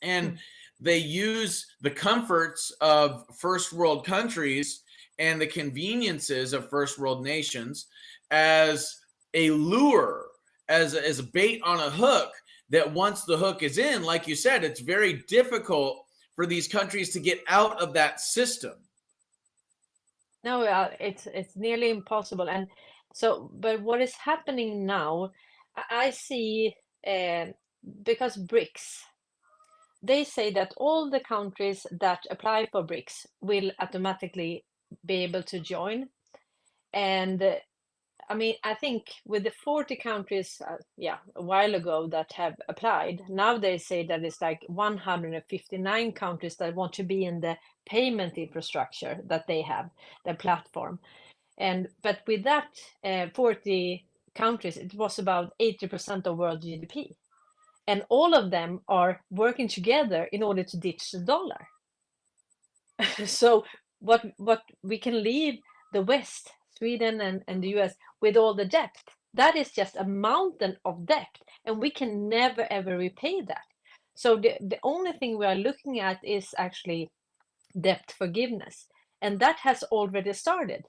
And they use the comforts of first world countries and the conveniences of first world nations as a lure, as a bait on a hook, that once the hook is in, like you said, it's very difficult for these countries to get out of that system. No, it's nearly impossible. And so, but what is happening now, I see, because BRICS, they say that all the countries that apply for BRICS will automatically be able to join. And I mean, I think with the 40 countries, a while ago that have applied, now they say that it's like 159 countries that want to be in the payment infrastructure that they have, the platform. But with that 40 countries, it was about 80% of world GDP. And all of them are working together in order to ditch the dollar. So what we can leave the West, Sweden and the US, with all the debt, that is just a mountain of debt, and we can never ever repay that. So the only thing we are looking at is actually debt forgiveness, and that has already started.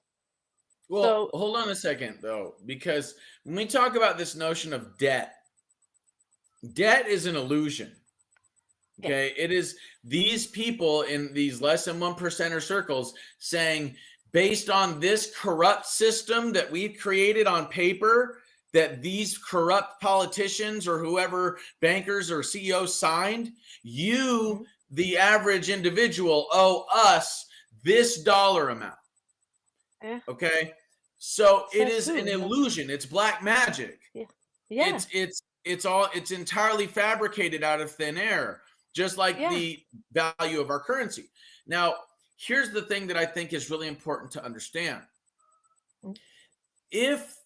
Well, so, hold on a second though, because when we talk about this notion of debt is an illusion. Okay, it is these people in these less than 1%er circles saying, based on this corrupt system that we've created on paper, that these corrupt politicians or whoever, bankers or CEOs signed, you, the average individual, owe us this dollar amount. Okay, so it is an illusion. It's black magic. It's entirely fabricated out of thin air, just like the value of our currency. Now, here's the thing that I think is really important to understand. if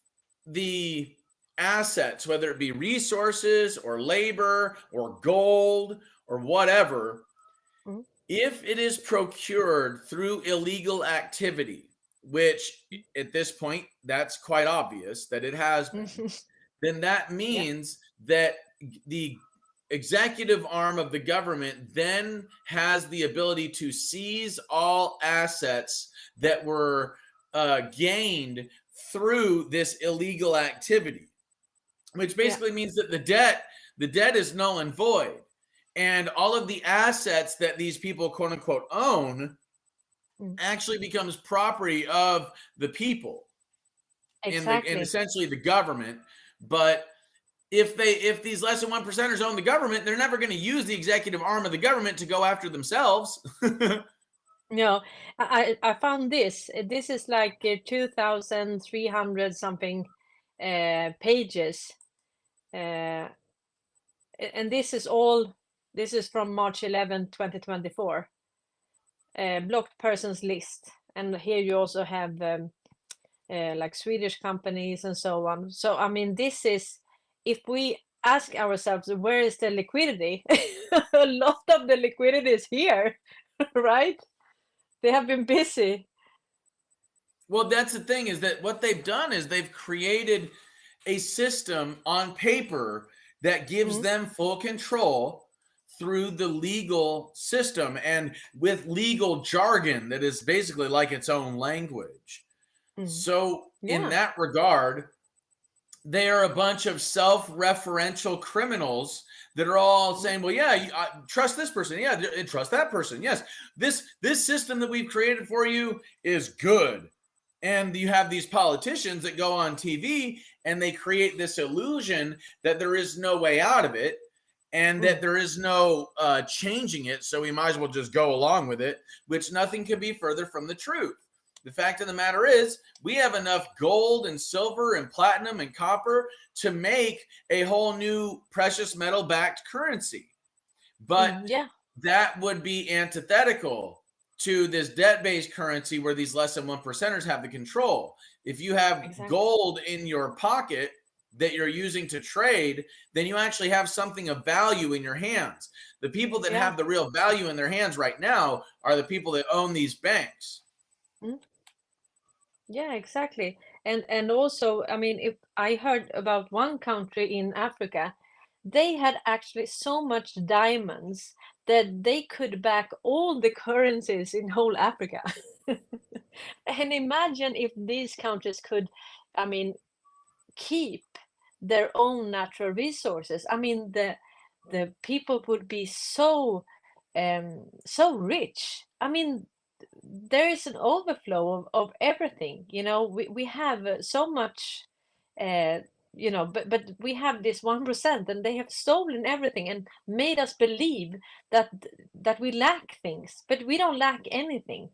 the assets, whether it be resources or labor or gold or whatever, Mm. if it is procured through illegal activity, which at this point, that's quite obvious that it has been, then that Yeah. means that the executive arm of the government then has the ability to seize all assets that were gained through this illegal activity, which Yeah. basically means that the debt is null and void, and all of the assets that these people quote unquote own Mm. actually becomes property of the people and Exactly. essentially the government. But if these less than 1%ers own the government, they're never going to use the executive arm of the government to go after themselves. No, I found this. This is like 2,300 something pages, uh, and this is from March 11, 2024. Blocked persons list, and here you also have like Swedish companies and so on. So I mean, this is, if we ask ourselves where is the liquidity, a lot of the liquidity is here, right? They have been busy. Well, that's the thing, is that what they've done is they've created a system on paper that gives Mm, them full control through the legal system and with legal jargon that is basically like its own language. mm. So, in Yeah, that regard, they are a bunch of self-referential criminals that are all mm, saying, "Well, yeah, trust this person, yeah, trust that person. Yes, this system that we've created for you is good." And you have these politicians that go on TV and they create this illusion that there is no way out of it and mm. that there is no changing it. So we might as well just go along with it, which nothing could be further from the truth. The fact of the matter is, we have enough gold and silver and platinum and copper to make a whole new precious metal backed currency. But Yeah, that would be antithetical to this debt-based currency where these less than 1%ers have the control. If you have exactly. gold in your pocket that you're using to trade, then you actually have something of value in your hands. The people that Yeah. have the real value in their hands right now are the people that own these banks. Mm. Yeah, exactly. And also, I mean, if I heard about one country in Africa, they had actually so much diamonds that they could back all the currencies in whole Africa. And imagine if these countries could, I mean, keep their own natural resources. I mean, the people would be so so rich. I mean, there is an overflow of everything. You know, we have so much, uh, you know, but we have this 1%, and they have stolen everything and made us believe that that we lack things, but we don't lack anything.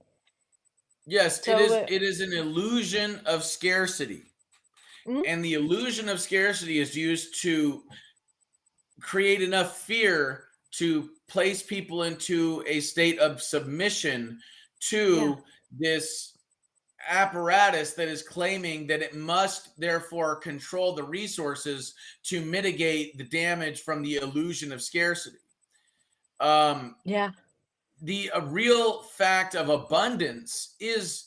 Yes, it So, is it is an illusion of scarcity. mm, And the illusion of scarcity is used to create enough fear to place people into a state of submission yeah, to this apparatus that is claiming that it must therefore control the resources to mitigate the damage from the illusion of scarcity. Um, yeah, the real fact of abundance is,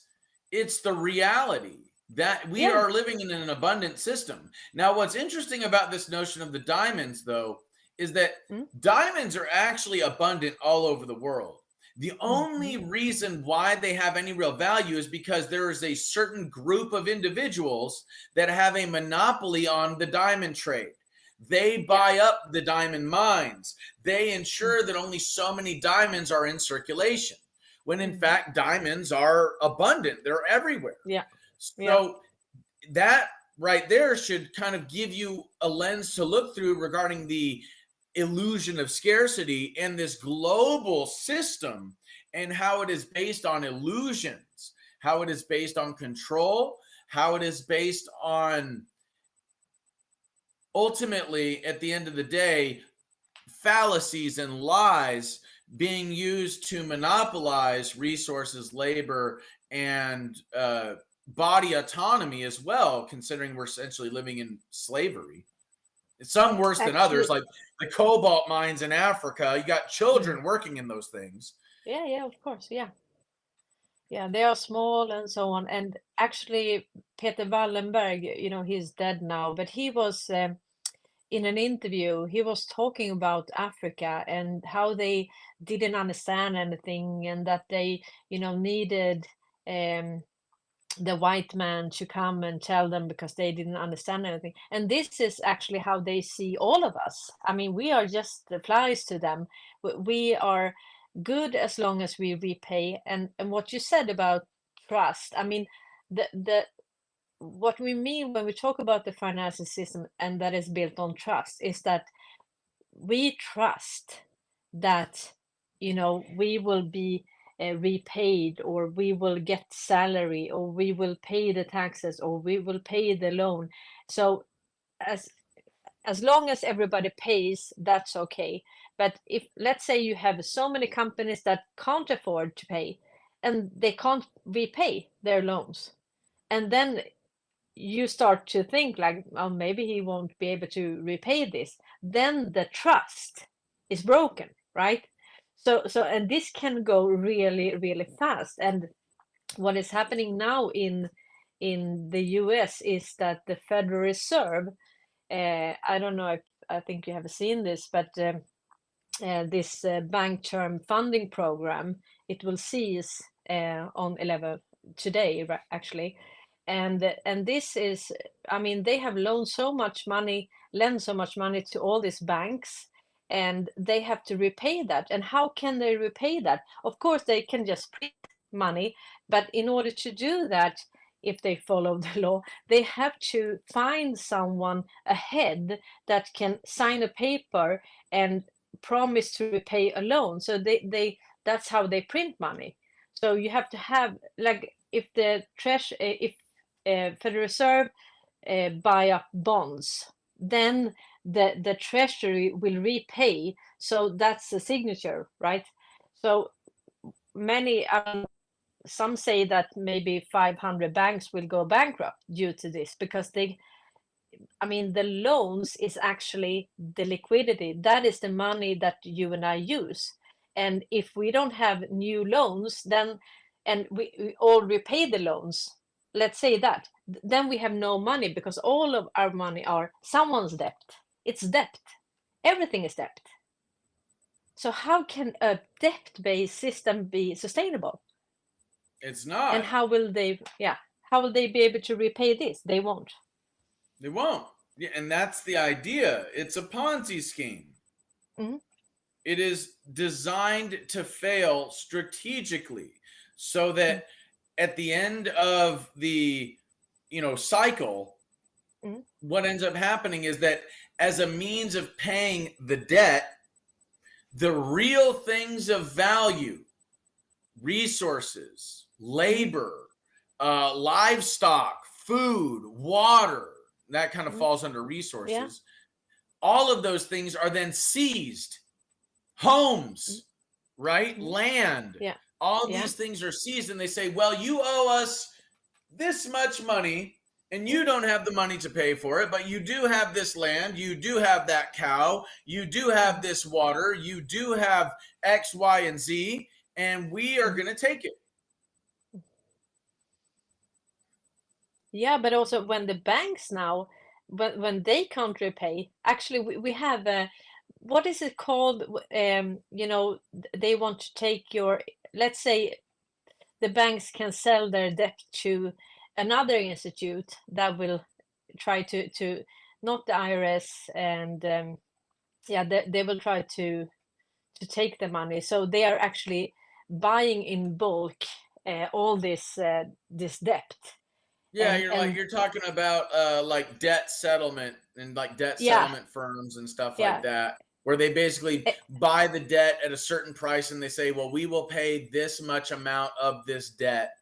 it's the reality that we yeah, are living in an abundant system. Now, what's interesting about this notion of the diamonds, though, is that mm, diamonds are actually abundant all over the world. The mhm, only reason why they have any real value is because there is a certain group of individuals that have a monopoly on the diamond trade. They yeah, buy up the diamond mines. They mm, ensure that only so many diamonds are in circulation, when in mhm, fact diamonds are abundant. They're everywhere. yeah, yeah, So that right there should kind of give you a lens to look through regarding the illusion of scarcity and this global system, and how it is based on illusions, how it is based on control, how it is based on, ultimately, at the end of the day, fallacies and lies being used to monopolize resources, labor, and body autonomy as well, considering we're essentially living in slavery. It's some worse than others, like the cobalt mines in Africa. You got children working in those things. Yeah, of course. Yeah, they are small and so on. And actually, Peter Wallenberg, he's dead now, but he was in an interview, he was talking about Africa and how they didn't understand anything, and that they, needed the white man to come and tell them because they didn't understand anything. And this is actually how they see all of us. I mean, we are just the flies to them. We are good as long as we repay. And what you said about trust, I mean, the what we mean when we talk about the financial system and that is built on trust is that we trust that we will be repaid, or we will get salary, or we will pay the taxes, or we will pay the loan. So as long as everybody pays, that's okay. But if, let's say, you have so many companies that can't afford to pay and they can't repay their loans, and then you start to think like, oh, maybe he won't be able to repay this, then the trust is broken, right? So and this can go really, really fast. And what is happening now in the US is that the Federal Reserve, I don't know if I think you have seen this, but this bank term funding program, it will cease on 11 today, actually. And this is, I mean, they have lent so much money to all these banks, and they have to repay that. And how can they repay that? Of course, they can just print money, but in order to do that, if they follow the law, they have to find someone ahead that can sign a paper and promise to repay a loan. So they that's how they print money. So you have to have, like, if the if Federal Reserve buy up bonds, then the Treasury will repay. So that's a signature, right? So many, some say that maybe 500 banks will go bankrupt due to this, because the loans is actually the liquidity. That is the money that you and I use. And if we don't have new loans, then, and we all repay the loans, let's say that, then we have no money, because all of our money are someone's debt. It's debt. Everything is debt. So how can a debt-based system be sustainable? It's not. And how will they be able to repay this? They won't. They won't. Yeah, and that's the idea. It's a Ponzi scheme. Mm-hmm. It is designed to fail strategically, so that at the end of the cycle, what ends up happening is that as a means of paying the debt, the real things of value, resources, labor, livestock, food, water, that kind of falls under resources. Yeah. All of those things are then seized. Homes, right? Land. Yeah. All these things are seized, and they say, well, you owe us this much money, and you don't have the money to pay for it, but you do have this land, you do have that cow, you do have this water, you do have X, Y, and Z, and we are going to take it. Yeah, but also when the banks now, when they can't repay, actually we have a, what is it called? They want to take your, let's say the banks can sell their debt to another institute that will try to not the IRS, and they will try to take the money. So they are actually buying in bulk all this debt. Yeah, you're talking about like debt settlement and like debt settlement firms and stuff like that, where they basically buy the debt at a certain price and they say, well, we will pay this much amount of this debt,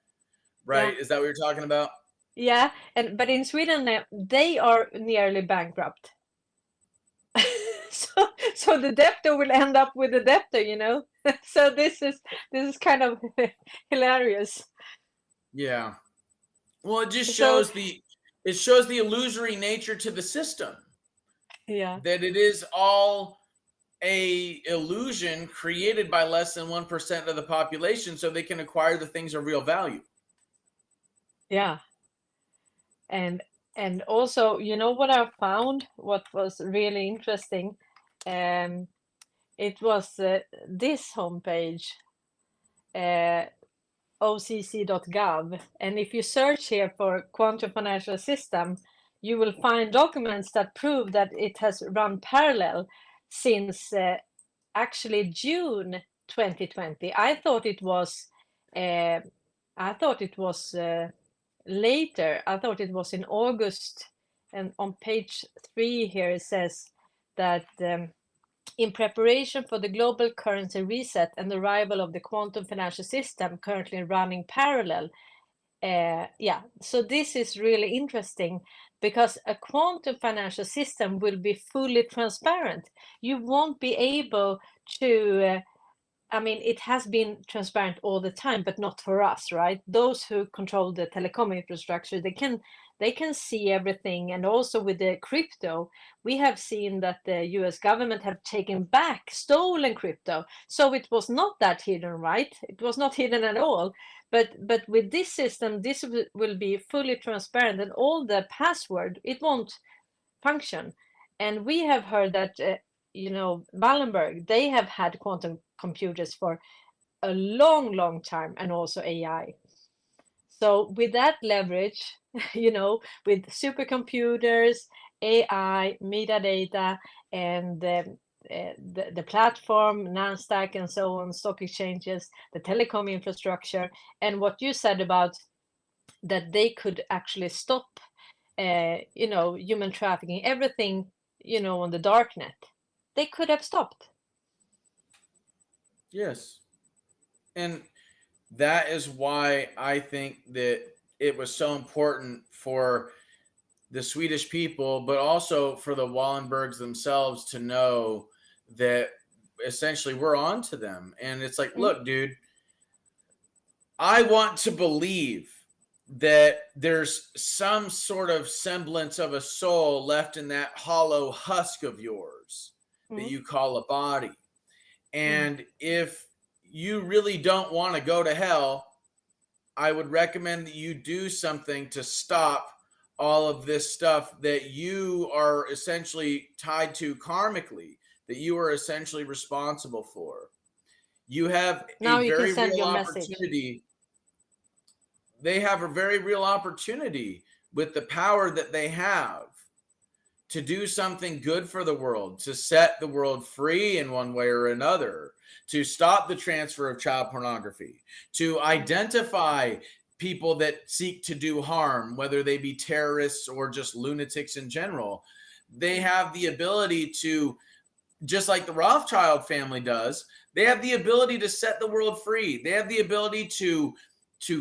right? Is that what you're talking about? Yeah, but in Sweden they are nearly bankrupt. So the debtor will end up with the debtor, So this is kind of hilarious. Yeah. Well, it just So shows the illusory nature to the system, yeah, that it is all a illusion created by less than 1% of the population so they can acquire the things of real value. yeah. And also, you know what I found? What was really interesting? Um, it was this homepage, uh, occ.gov, and if you search here for quantum financial system, you will find documents that prove that it has run parallel since actually June 2020. Uh, I thought it was later. I thought it was in August. And on page 3 here it says that in preparation for the global currency reset and the arrival of the quantum financial system currently running parallel. Yeah, so this is really interesting because a quantum financial system will be fully transparent. You won't be able to I mean, it has been transparent all the time, but not for us, right? Those who control the telecom infrastructure, they can see everything. And also with the crypto, we have seen that the US government have taken back stolen crypto. So it was not that hidden, right? It was not hidden at all. But with this system, this will be fully transparent, and all the password, it won't function. And we have heard that, Wallenberg, they have had quantum computers for a long, long time, and also AI. So with that leverage, with supercomputers, AI, metadata, and the platform, NASDAQ, and so on, stock exchanges, the telecom infrastructure, and what you said about that they could actually stop human trafficking, everything, on the dark net. They could have stopped. Yes. And that is why I think that it was so important for the Swedish people, but also for the Wallenbergs themselves to know that essentially we're on to them. And it's like, look, dude, I want to believe that there's some sort of semblance of a soul left in that hollow husk of yours that you call a body. And if you really don't want to go to hell, I would recommend that you do something to stop all of this stuff that you are essentially tied to karmically, that you are essentially responsible for. You have Now a you can very send real your message. opportunity. They have a very real opportunity with the power that they have to do something good for the world, to set the world free in one way or another, to stop the transfer of child pornography, to identify people that seek to do harm, whether they be terrorists or just lunatics in general. They have the ability to, just like the Rothschild family does, they have the ability to set the world free. They have the ability to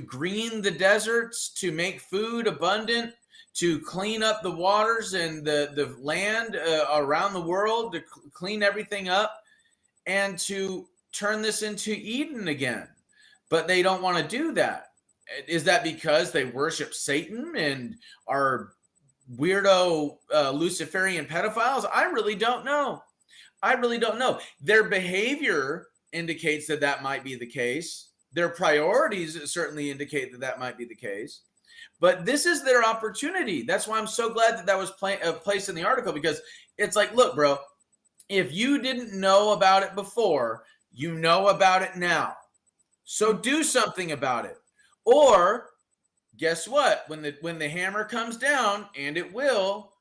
green the deserts, to make food abundant, to clean up the waters and the land around the world, to clean everything up, and to turn this into Eden again. But they don't want to do that. Is that because they worship Satan and are weirdo Luciferian pedophiles? I really don't know. Their behavior indicates that that might be the case. Their priorities certainly indicate that that might be the case. But this is their opportunity. That's why I'm so glad that that was placed in the article, because it's like, look, bro, if you didn't know about it before, you know about it now. So do something about it. Or guess what? When the hammer comes down, and it will,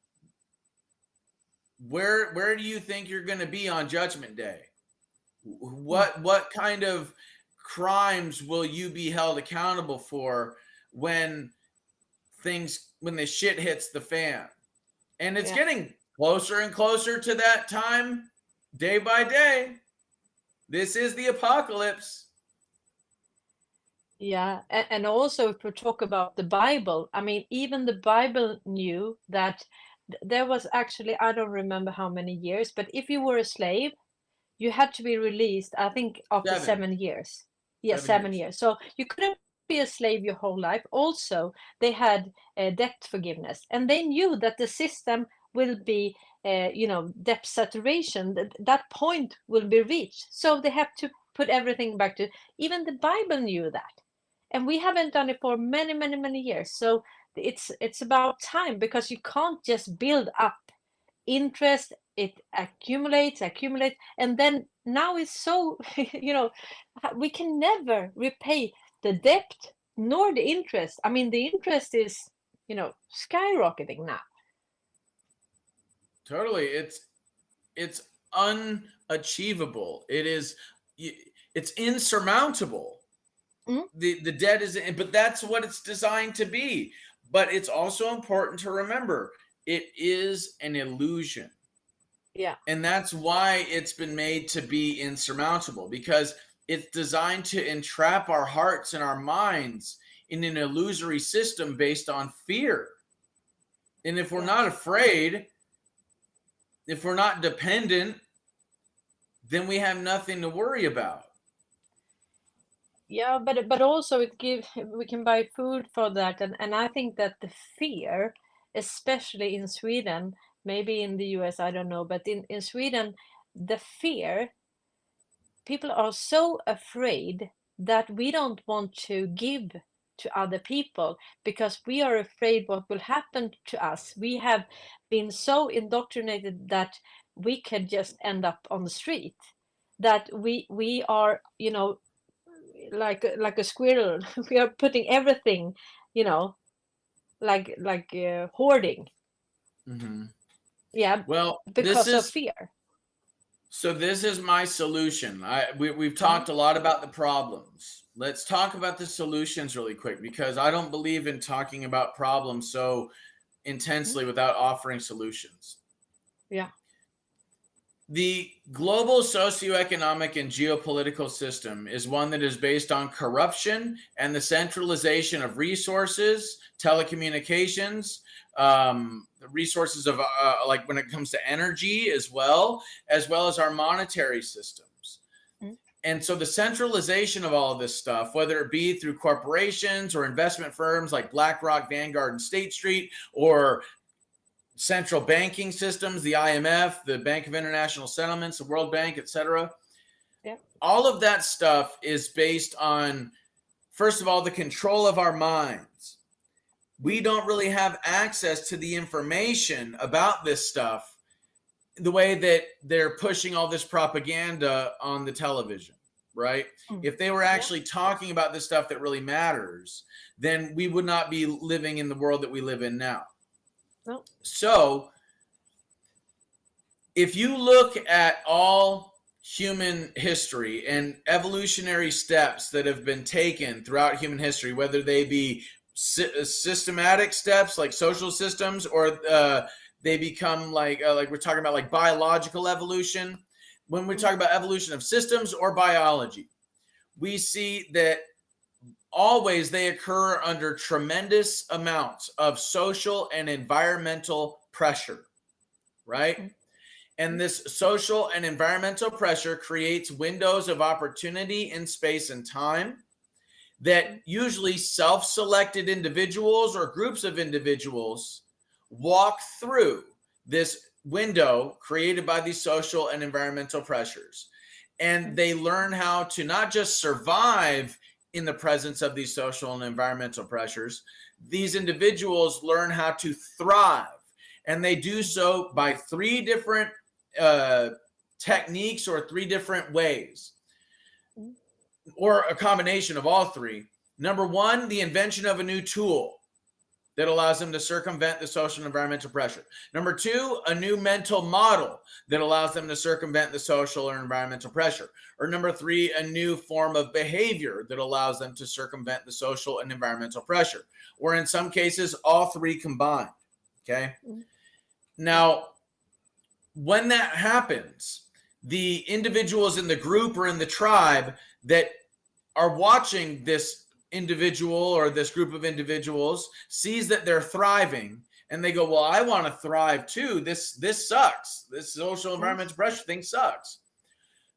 where do you think you're going to be on Judgment Day? What kind of crimes will you be held accountable for when the shit hits the fan? And it's getting closer and closer to that time, day by day. This is the apocalypse. Yeah, and also if we talk about the Bible, I mean, even the Bible knew that there was actually, I don't remember how many years, but if you were a slave, you had to be released, I think, after 7 years. Yeah, 7 years. So you couldn't be a slave your whole life. Also, they had debt forgiveness, and they knew that the system will be, debt saturation. That point will be reached. So they have to put everything back to. Even the Bible knew that, and we haven't done it for many, many, many years. So it's about time, because you can't just build up interest. It accumulates, and then now it's so we can never repay the debt nor the interest. I mean, the interest is skyrocketing now. Totally. It's unachievable. It's insurmountable. The debt is, but that's what it's designed to be. But it's also important to remember it is an illusion. Yeah. And that's why it's been made to be insurmountable, because it's designed to entrap our hearts and our minds in an illusory system based on fear. And if we're not afraid, if we're not dependent, then we have nothing to worry about. Yeah, but also we can buy food for that, and I think that the fear, especially in Sweden, maybe in the US, I don't know, but in Sweden, the fear, people are so afraid that we don't want to give to other people, because we are afraid what will happen to us. We have been so indoctrinated that we can just end up on the street, that we are, like a squirrel. We are putting everything, like hoarding. Mm-hmm. Yeah, Well, because of fear. So this is my solution. We've talked a lot about the problems. Let's talk about the solutions really quick, because I don't believe in talking about problems so intensely without offering solutions. Yeah. The global socioeconomic and geopolitical system is one that is based on corruption and the centralization of resources, telecommunications, the resources of like when it comes to energy as well as our monetary systems. And so the centralization of all of this stuff, whether it be through corporations or investment firms like BlackRock, Vanguard, and State Street, or central banking systems, the IMF, the Bank of International Settlements, the World Bank, etc. Yeah. All of that stuff is based on, first of all, the control of our minds. We don't really have access to the information about this stuff the way that they're pushing all this propaganda on the television, right? If they were actually talking about this stuff that really matters, then we would not be living in the world that we live in now. No. So if you look at all human history and evolutionary steps that have been taken throughout human history, whether they be systematic steps like social systems, or they become like we're talking about like biological evolution, when we talk about evolution of systems or biology, we see that always they occur under tremendous amounts of social and environmental pressure, right? And this social and environmental pressure creates windows of opportunity in space and time that usually self-selected individuals or groups of individuals walk through this window created by these social and environmental pressures. And they learn how to not just survive in the presence of these social and environmental pressures, these individuals learn how to thrive. And they do so by three different techniques or three different ways, or a combination of all three. Number one, the invention of a new tool that allows them to circumvent the social and environmental pressure. Number two, a new mental model that allows them to circumvent the social or environmental pressure. Or number three, a new form of behavior that allows them to circumvent the social and environmental pressure. Or in some cases, all three combined. Okay. Now, when that happens, the individuals in the group or in the tribe that are watching this individual or this group of individuals sees that they're thriving, and they go, well, I want to thrive too. This sucks. This social environmental pressure thing sucks.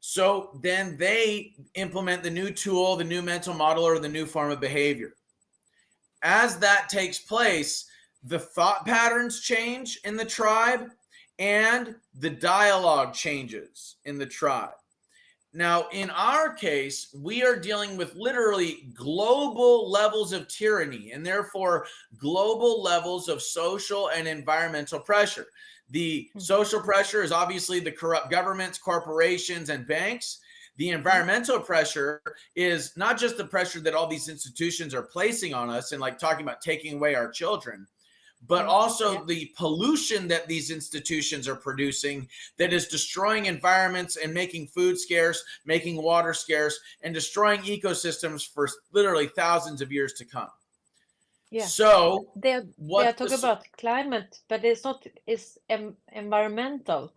So then they implement the new tool, the new mental model, or the new form of behavior. As that takes place, the thought patterns change in the tribe and the dialogue changes in the tribe. Now, in our case, we are dealing with literally global levels of tyranny and therefore global levels of social and environmental pressure. The social pressure is obviously the corrupt governments, corporations, and banks. The environmental pressure is not just the pressure that all these institutions are placing on us and like talking about taking away our children, but also the pollution that these institutions are producing that is destroying environments and making food scarce, making water scarce, and destroying ecosystems for literally thousands of years to come. Yeah. So they are talking about climate, but it's environmental.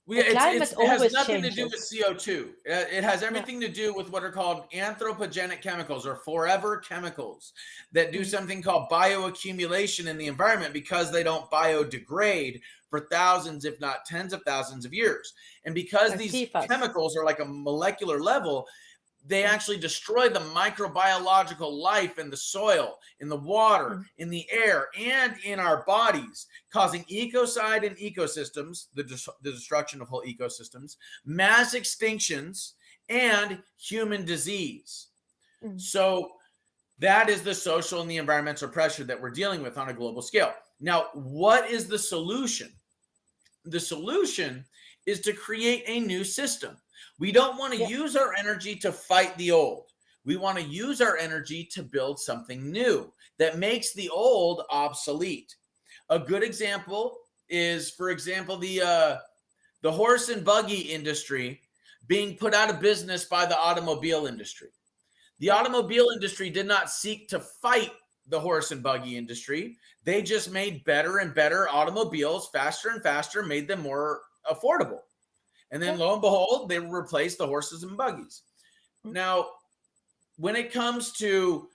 Climate it has always nothing to do with changes. CO2. It has No. everything to do with what are called anthropogenic chemicals or forever chemicals that do something called bioaccumulation in the environment because they don't biodegrade for thousands, if not tens of thousands of years. And because Like these PFAS. chemicals are like a molecular level, they actually destroy the microbiological life in the soil, in the water, in the air, and in our bodies, causing ecocide in ecosystems, the destruction of whole ecosystems, mass extinctions, and human disease. So that is the social and the environmental pressure that we're dealing with on a global scale. Now, what is the solution? The solution is to create a new system. We don't want to use our energy to fight the old. We want to use our energy to build something new that makes the old obsolete. A good example is, for example, the horse and buggy industry being put out of business by the automobile industry. The automobile industry did not seek to fight the horse and buggy industry. They just made better and better automobiles, faster and faster, made them more affordable. And then lo and behold, they replaced the horses and buggies. Now, when it comes to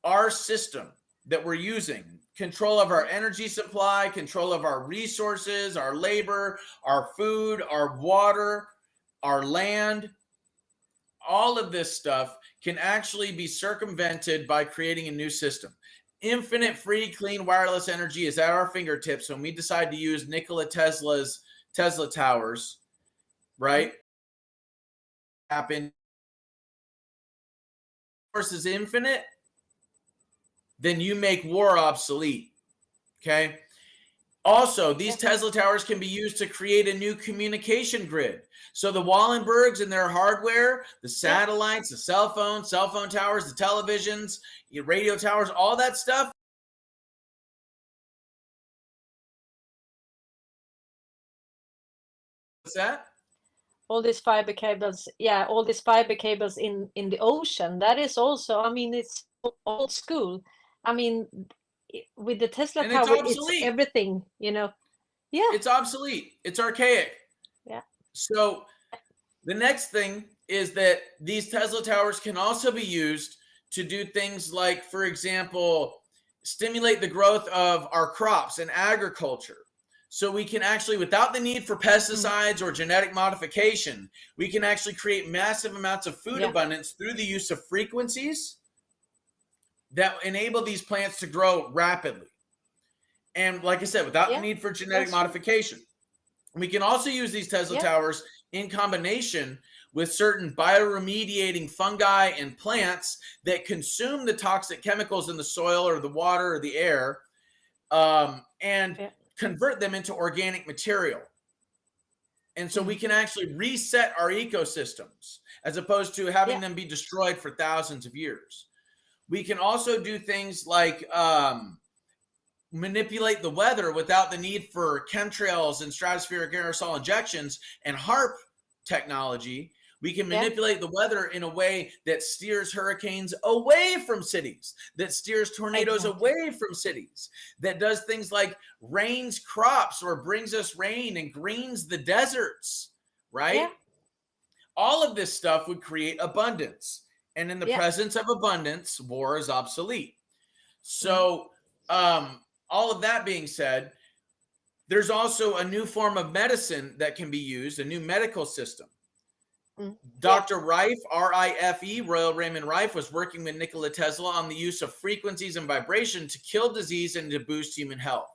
our system that we're using, control of our energy supply, control of our resources, our labor, our food, our water, our land, all of this stuff can actually be circumvented by creating a new system. Infinite free, clean, wireless energy is at our fingertips when we decide to use Nikola Tesla's Tesla towers, right? Happen. Force is infinite, then you make war obsolete. Okay. Also, these Tesla towers can be used to create a new communication grid. So the Wallenbergs and their hardware, the satellites, the cell phone towers, the televisions, radio towers, all that stuff. What's that? All these fiber cables, all these fiber cables in the ocean. That is also, I mean, it's old school. I mean, with the Tesla And it's tower, it's obsolete. everything, Yeah. It's obsolete. It's archaic. Yeah. So the next thing is that these Tesla towers can also be used to do things like, for example, stimulate the growth of our crops and agriculture. So we can actually, without the need for pesticides or genetic modification, we can actually create massive amounts of food abundance through the use of frequencies that enable these plants to grow rapidly. And like I said, without the need for genetic modification. We can also use these Tesla towers in combination with certain bioremediating fungi and plants that consume the toxic chemicals in the soil or the water or the air and convert them into organic material. And so we can actually reset our ecosystems as opposed to having them be destroyed for thousands of years. We can also do things like manipulate the weather without the need for chemtrails and stratospheric aerosol injections and HARP technology. We can manipulate the weather in a way that steers hurricanes away from cities, that steers tornadoes away from cities, that does things like rains crops or brings us rain and greens the deserts, right? Yeah. All of this stuff would create abundance. And in the presence of abundance, war is obsolete. So, all of that being said, there's also a new form of medicine that can be used, a new medical system Yeah. Dr. Rife, R-I-F-E, Royal Raymond Rife, was working with Nikola Tesla on the use of frequencies and vibration to kill disease and to boost human health.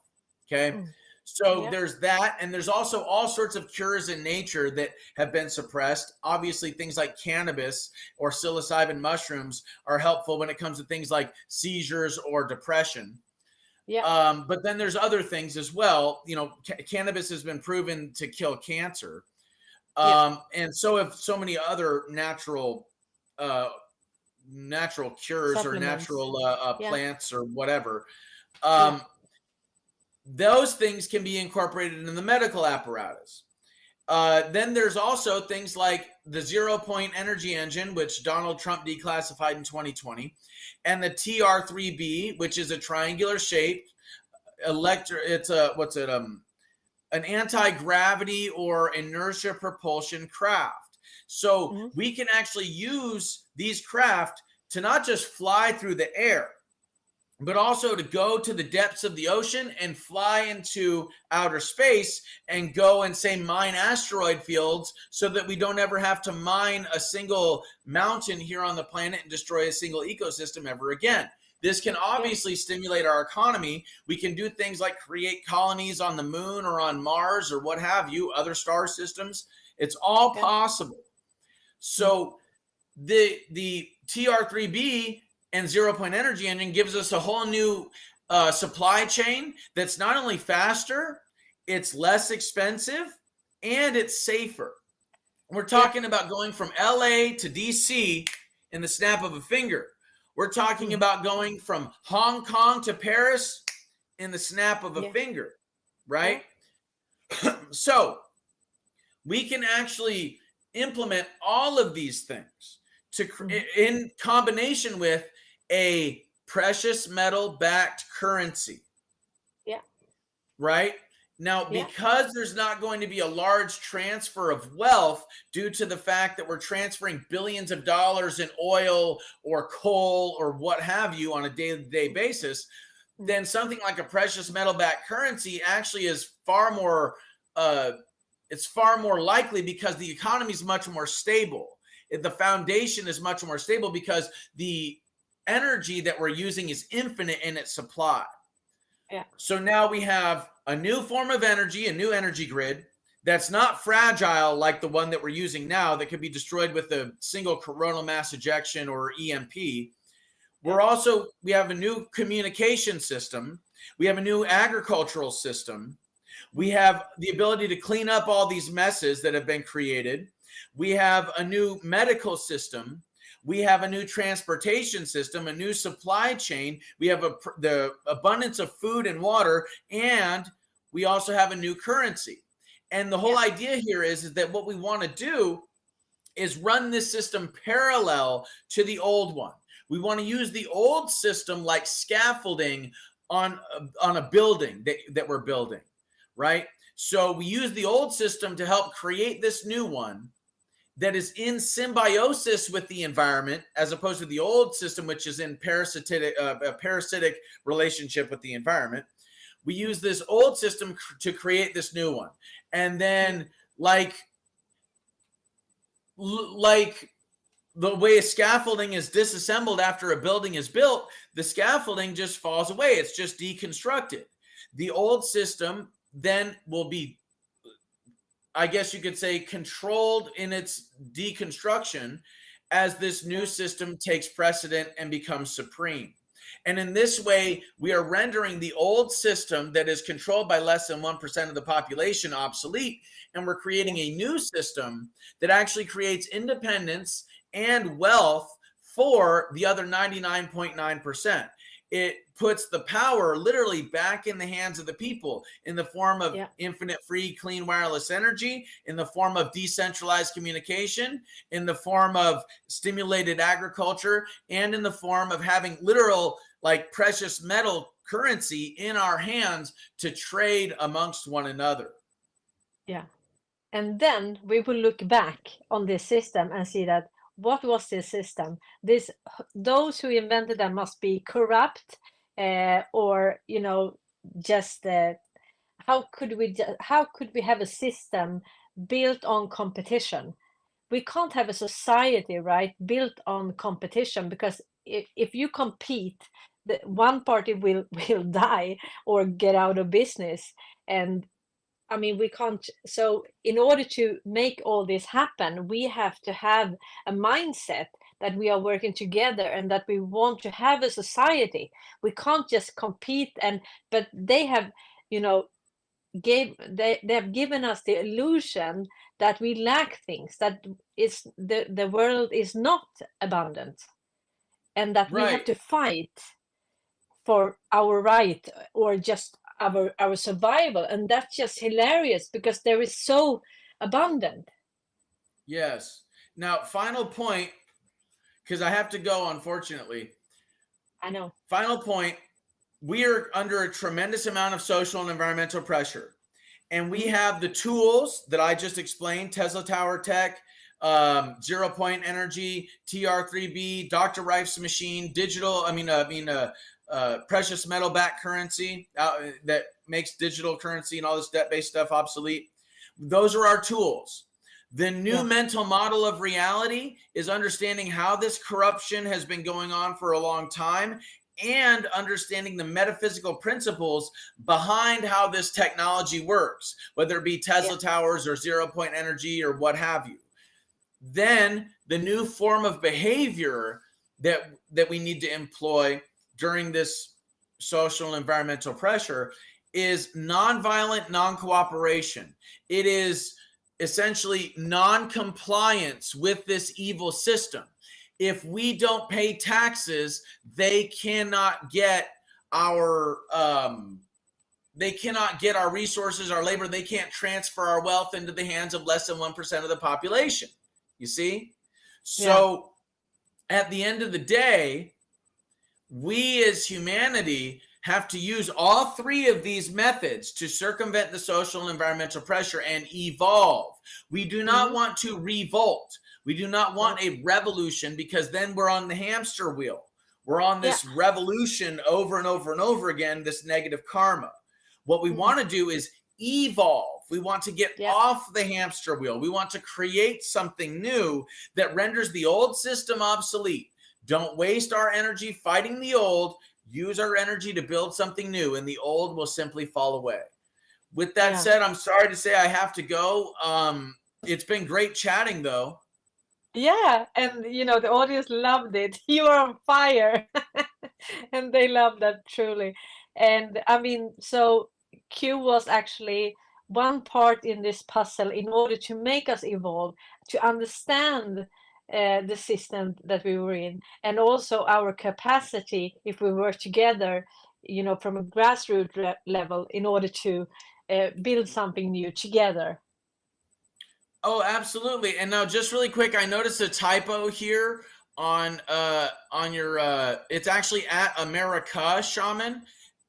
Okay. So Yeah. there's that. And there's also all sorts of cures in nature that have been suppressed. Obviously, things like cannabis or psilocybin mushrooms are helpful when it comes to things like seizures or depression. Yeah. But then there's other things as well. You know, cannabis has been proven to kill cancer. Yeah. And so have so many other natural cures or Supplements. natural Yeah. plants or whatever. Yeah. Those things can be incorporated in the medical apparatus. Then there's also things like the 0 point energy engine, which Donald Trump declassified in 2020, and the TR3B, which is a triangular shaped an anti-gravity or inertia propulsion craft. So we can actually use these craft to not just fly through the air, but also to go to the depths of the ocean and fly into outer space and go and say mine asteroid fields, so that we don't ever have to mine a single mountain here on the planet and destroy a single ecosystem ever again. This can obviously stimulate our economy. We can do things like create colonies on the moon or on Mars or what have you, other star systems. It's all possible. So the TR3B and 0 point energy engine gives us a whole new supply chain that's not only faster, it's less expensive, and it's safer. We're talking about going from LA to DC in the snap of a finger. We're talking about going from Hong Kong to Paris in the snap of a finger, right? So we can actually implement all of these things in combination with a precious metal backed currency. Yeah. Right? Now, because there's not going to be a large transfer of wealth due to the fact that we're transferring billions of dollars in oil or coal or what have you on a day-to-day basis, then something like a precious metal backed currency actually is far more likely, because the economy is much more stable. The foundation is much more stable because the energy that we're using is infinite in its supply. So now we have a new form of energy, a new energy grid that's not fragile like the one that we're using now that could be destroyed with a single coronal mass ejection or EMP. We have a new communication system. We have a new agricultural system. We have the ability to clean up all these messes that have been created. We have a new medical system. We have a new transportation system, a new supply chain. We have the abundance of food and water, and we also have a new currency. And the whole idea here is that what we want to do is run this system parallel to the old one. We want to use the old system like scaffolding on a building that we're building, right? So we use the old system to help create this new one that is in symbiosis with the environment, as opposed to the old system, which is in a parasitic relationship with the environment. We use this old system to create this new one. And then like the way scaffolding is disassembled after a building is built, the scaffolding just falls away. It's just deconstructed. The old system then will be, I guess you could say, controlled in its deconstruction as this new system takes precedent and becomes supreme. And in this way, we are rendering the old system that is controlled by less than 1% of the population obsolete. And we're creating a new system that actually creates independence and wealth for the other 99.9%. It puts the power literally back in the hands of the people in the form of infinite free, clean, wireless energy, in the form of decentralized communication, in the form of stimulated agriculture, and in the form of having literal, like, precious metal currency in our hands to trade amongst one another. Yeah. And then we will look back on this system and see that what was this system? Those who invented them must be corrupt, or just how could we have a system built on competition we can't have a society, right, built on competition, because if you compete, the one party will will die or get out of business. And I mean, we can't. So, in order to make all this happen, we have to have a mindset that we are working together and that we want to have a society. We can't just compete. And but they have, you know, they have given us the illusion that we lack things, that is the world is not abundant, and that we have Right. to fight for our right, or just our survival. And that's just hilarious because there is so abundant. Yes. Now, final point, because I have to go, unfortunately. I know. Final point, we are under a tremendous amount of social and environmental pressure. And we have the tools that I just explained, Tesla Tower Tech, 0 Point Energy, TR3B, Dr. Rife's machine, digital, precious metal backed currency that makes digital currency and all this debt-based stuff obsolete. Those are our tools. The new mental model of reality is understanding how this corruption has been going on for a long time, and understanding the metaphysical principles behind how this technology works, whether it be Tesla towers or 0 Point Energy or what have you. Then the new form of behavior that we need to employ during this social and environmental pressure is nonviolent non-cooperation. It is essentially non-compliance with this evil system. If we don't pay taxes, they cannot get our resources, our labor. They can't transfer our wealth into the hands of less than 1% of the population. You see? So at the end of the day, we as humanity have to use all three of these methods to circumvent the social and environmental pressure and evolve. We do not want to revolt. We do not want a revolution, because then we're on the hamster wheel. We're on this revolution over and over and over again, this negative karma. What we want to do is evolve. We want to get off the hamster wheel. We want to create something new that renders the old system obsolete. Don't waste our energy fighting the old. Use our energy to build something new, and the old will simply fall away. With that said, I'm sorry to say I have to go. It's been great chatting, though. Yeah, and the audience loved it. You are on fire. And they love that, truly. And I mean, so Q was actually one part in this puzzle in order to make us evolve, to understand the system that we were in, and also our capacity, if we work together, from a grassroots level, in order to build something new together. Oh, absolutely. And now, just really quick, I noticed a typo here on your it's actually at America Shaman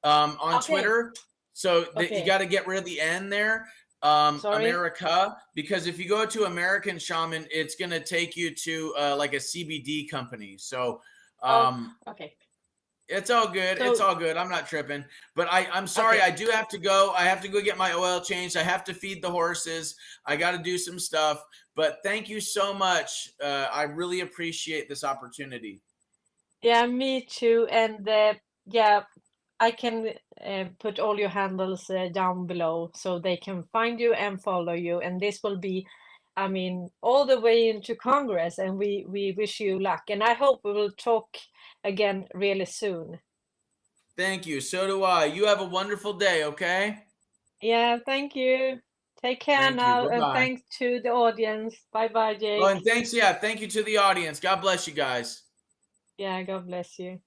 on Twitter. So you got to get rid of the N there. America, because if you go to American Shaman, it's going to take you to like a CBD company. So it's all good. It's all good. I'm not tripping. But I'm sorry. I do have to go. I have to go get my oil changed. I have to feed the horses. I got to do some stuff. But thank you so much. I really appreciate this opportunity. Yeah, me too. And I can put all your handles down below so they can find you and follow you. And this will be, I mean, all the way into Congress. And we wish you luck. And I hope we will talk again really soon. Thank you. So do I. You have a wonderful day, okay? Yeah, thank you. Take care now. And thanks to the audience. Bye-bye, Jake. Oh, and thank you to the audience. God bless you guys. Yeah, God bless you.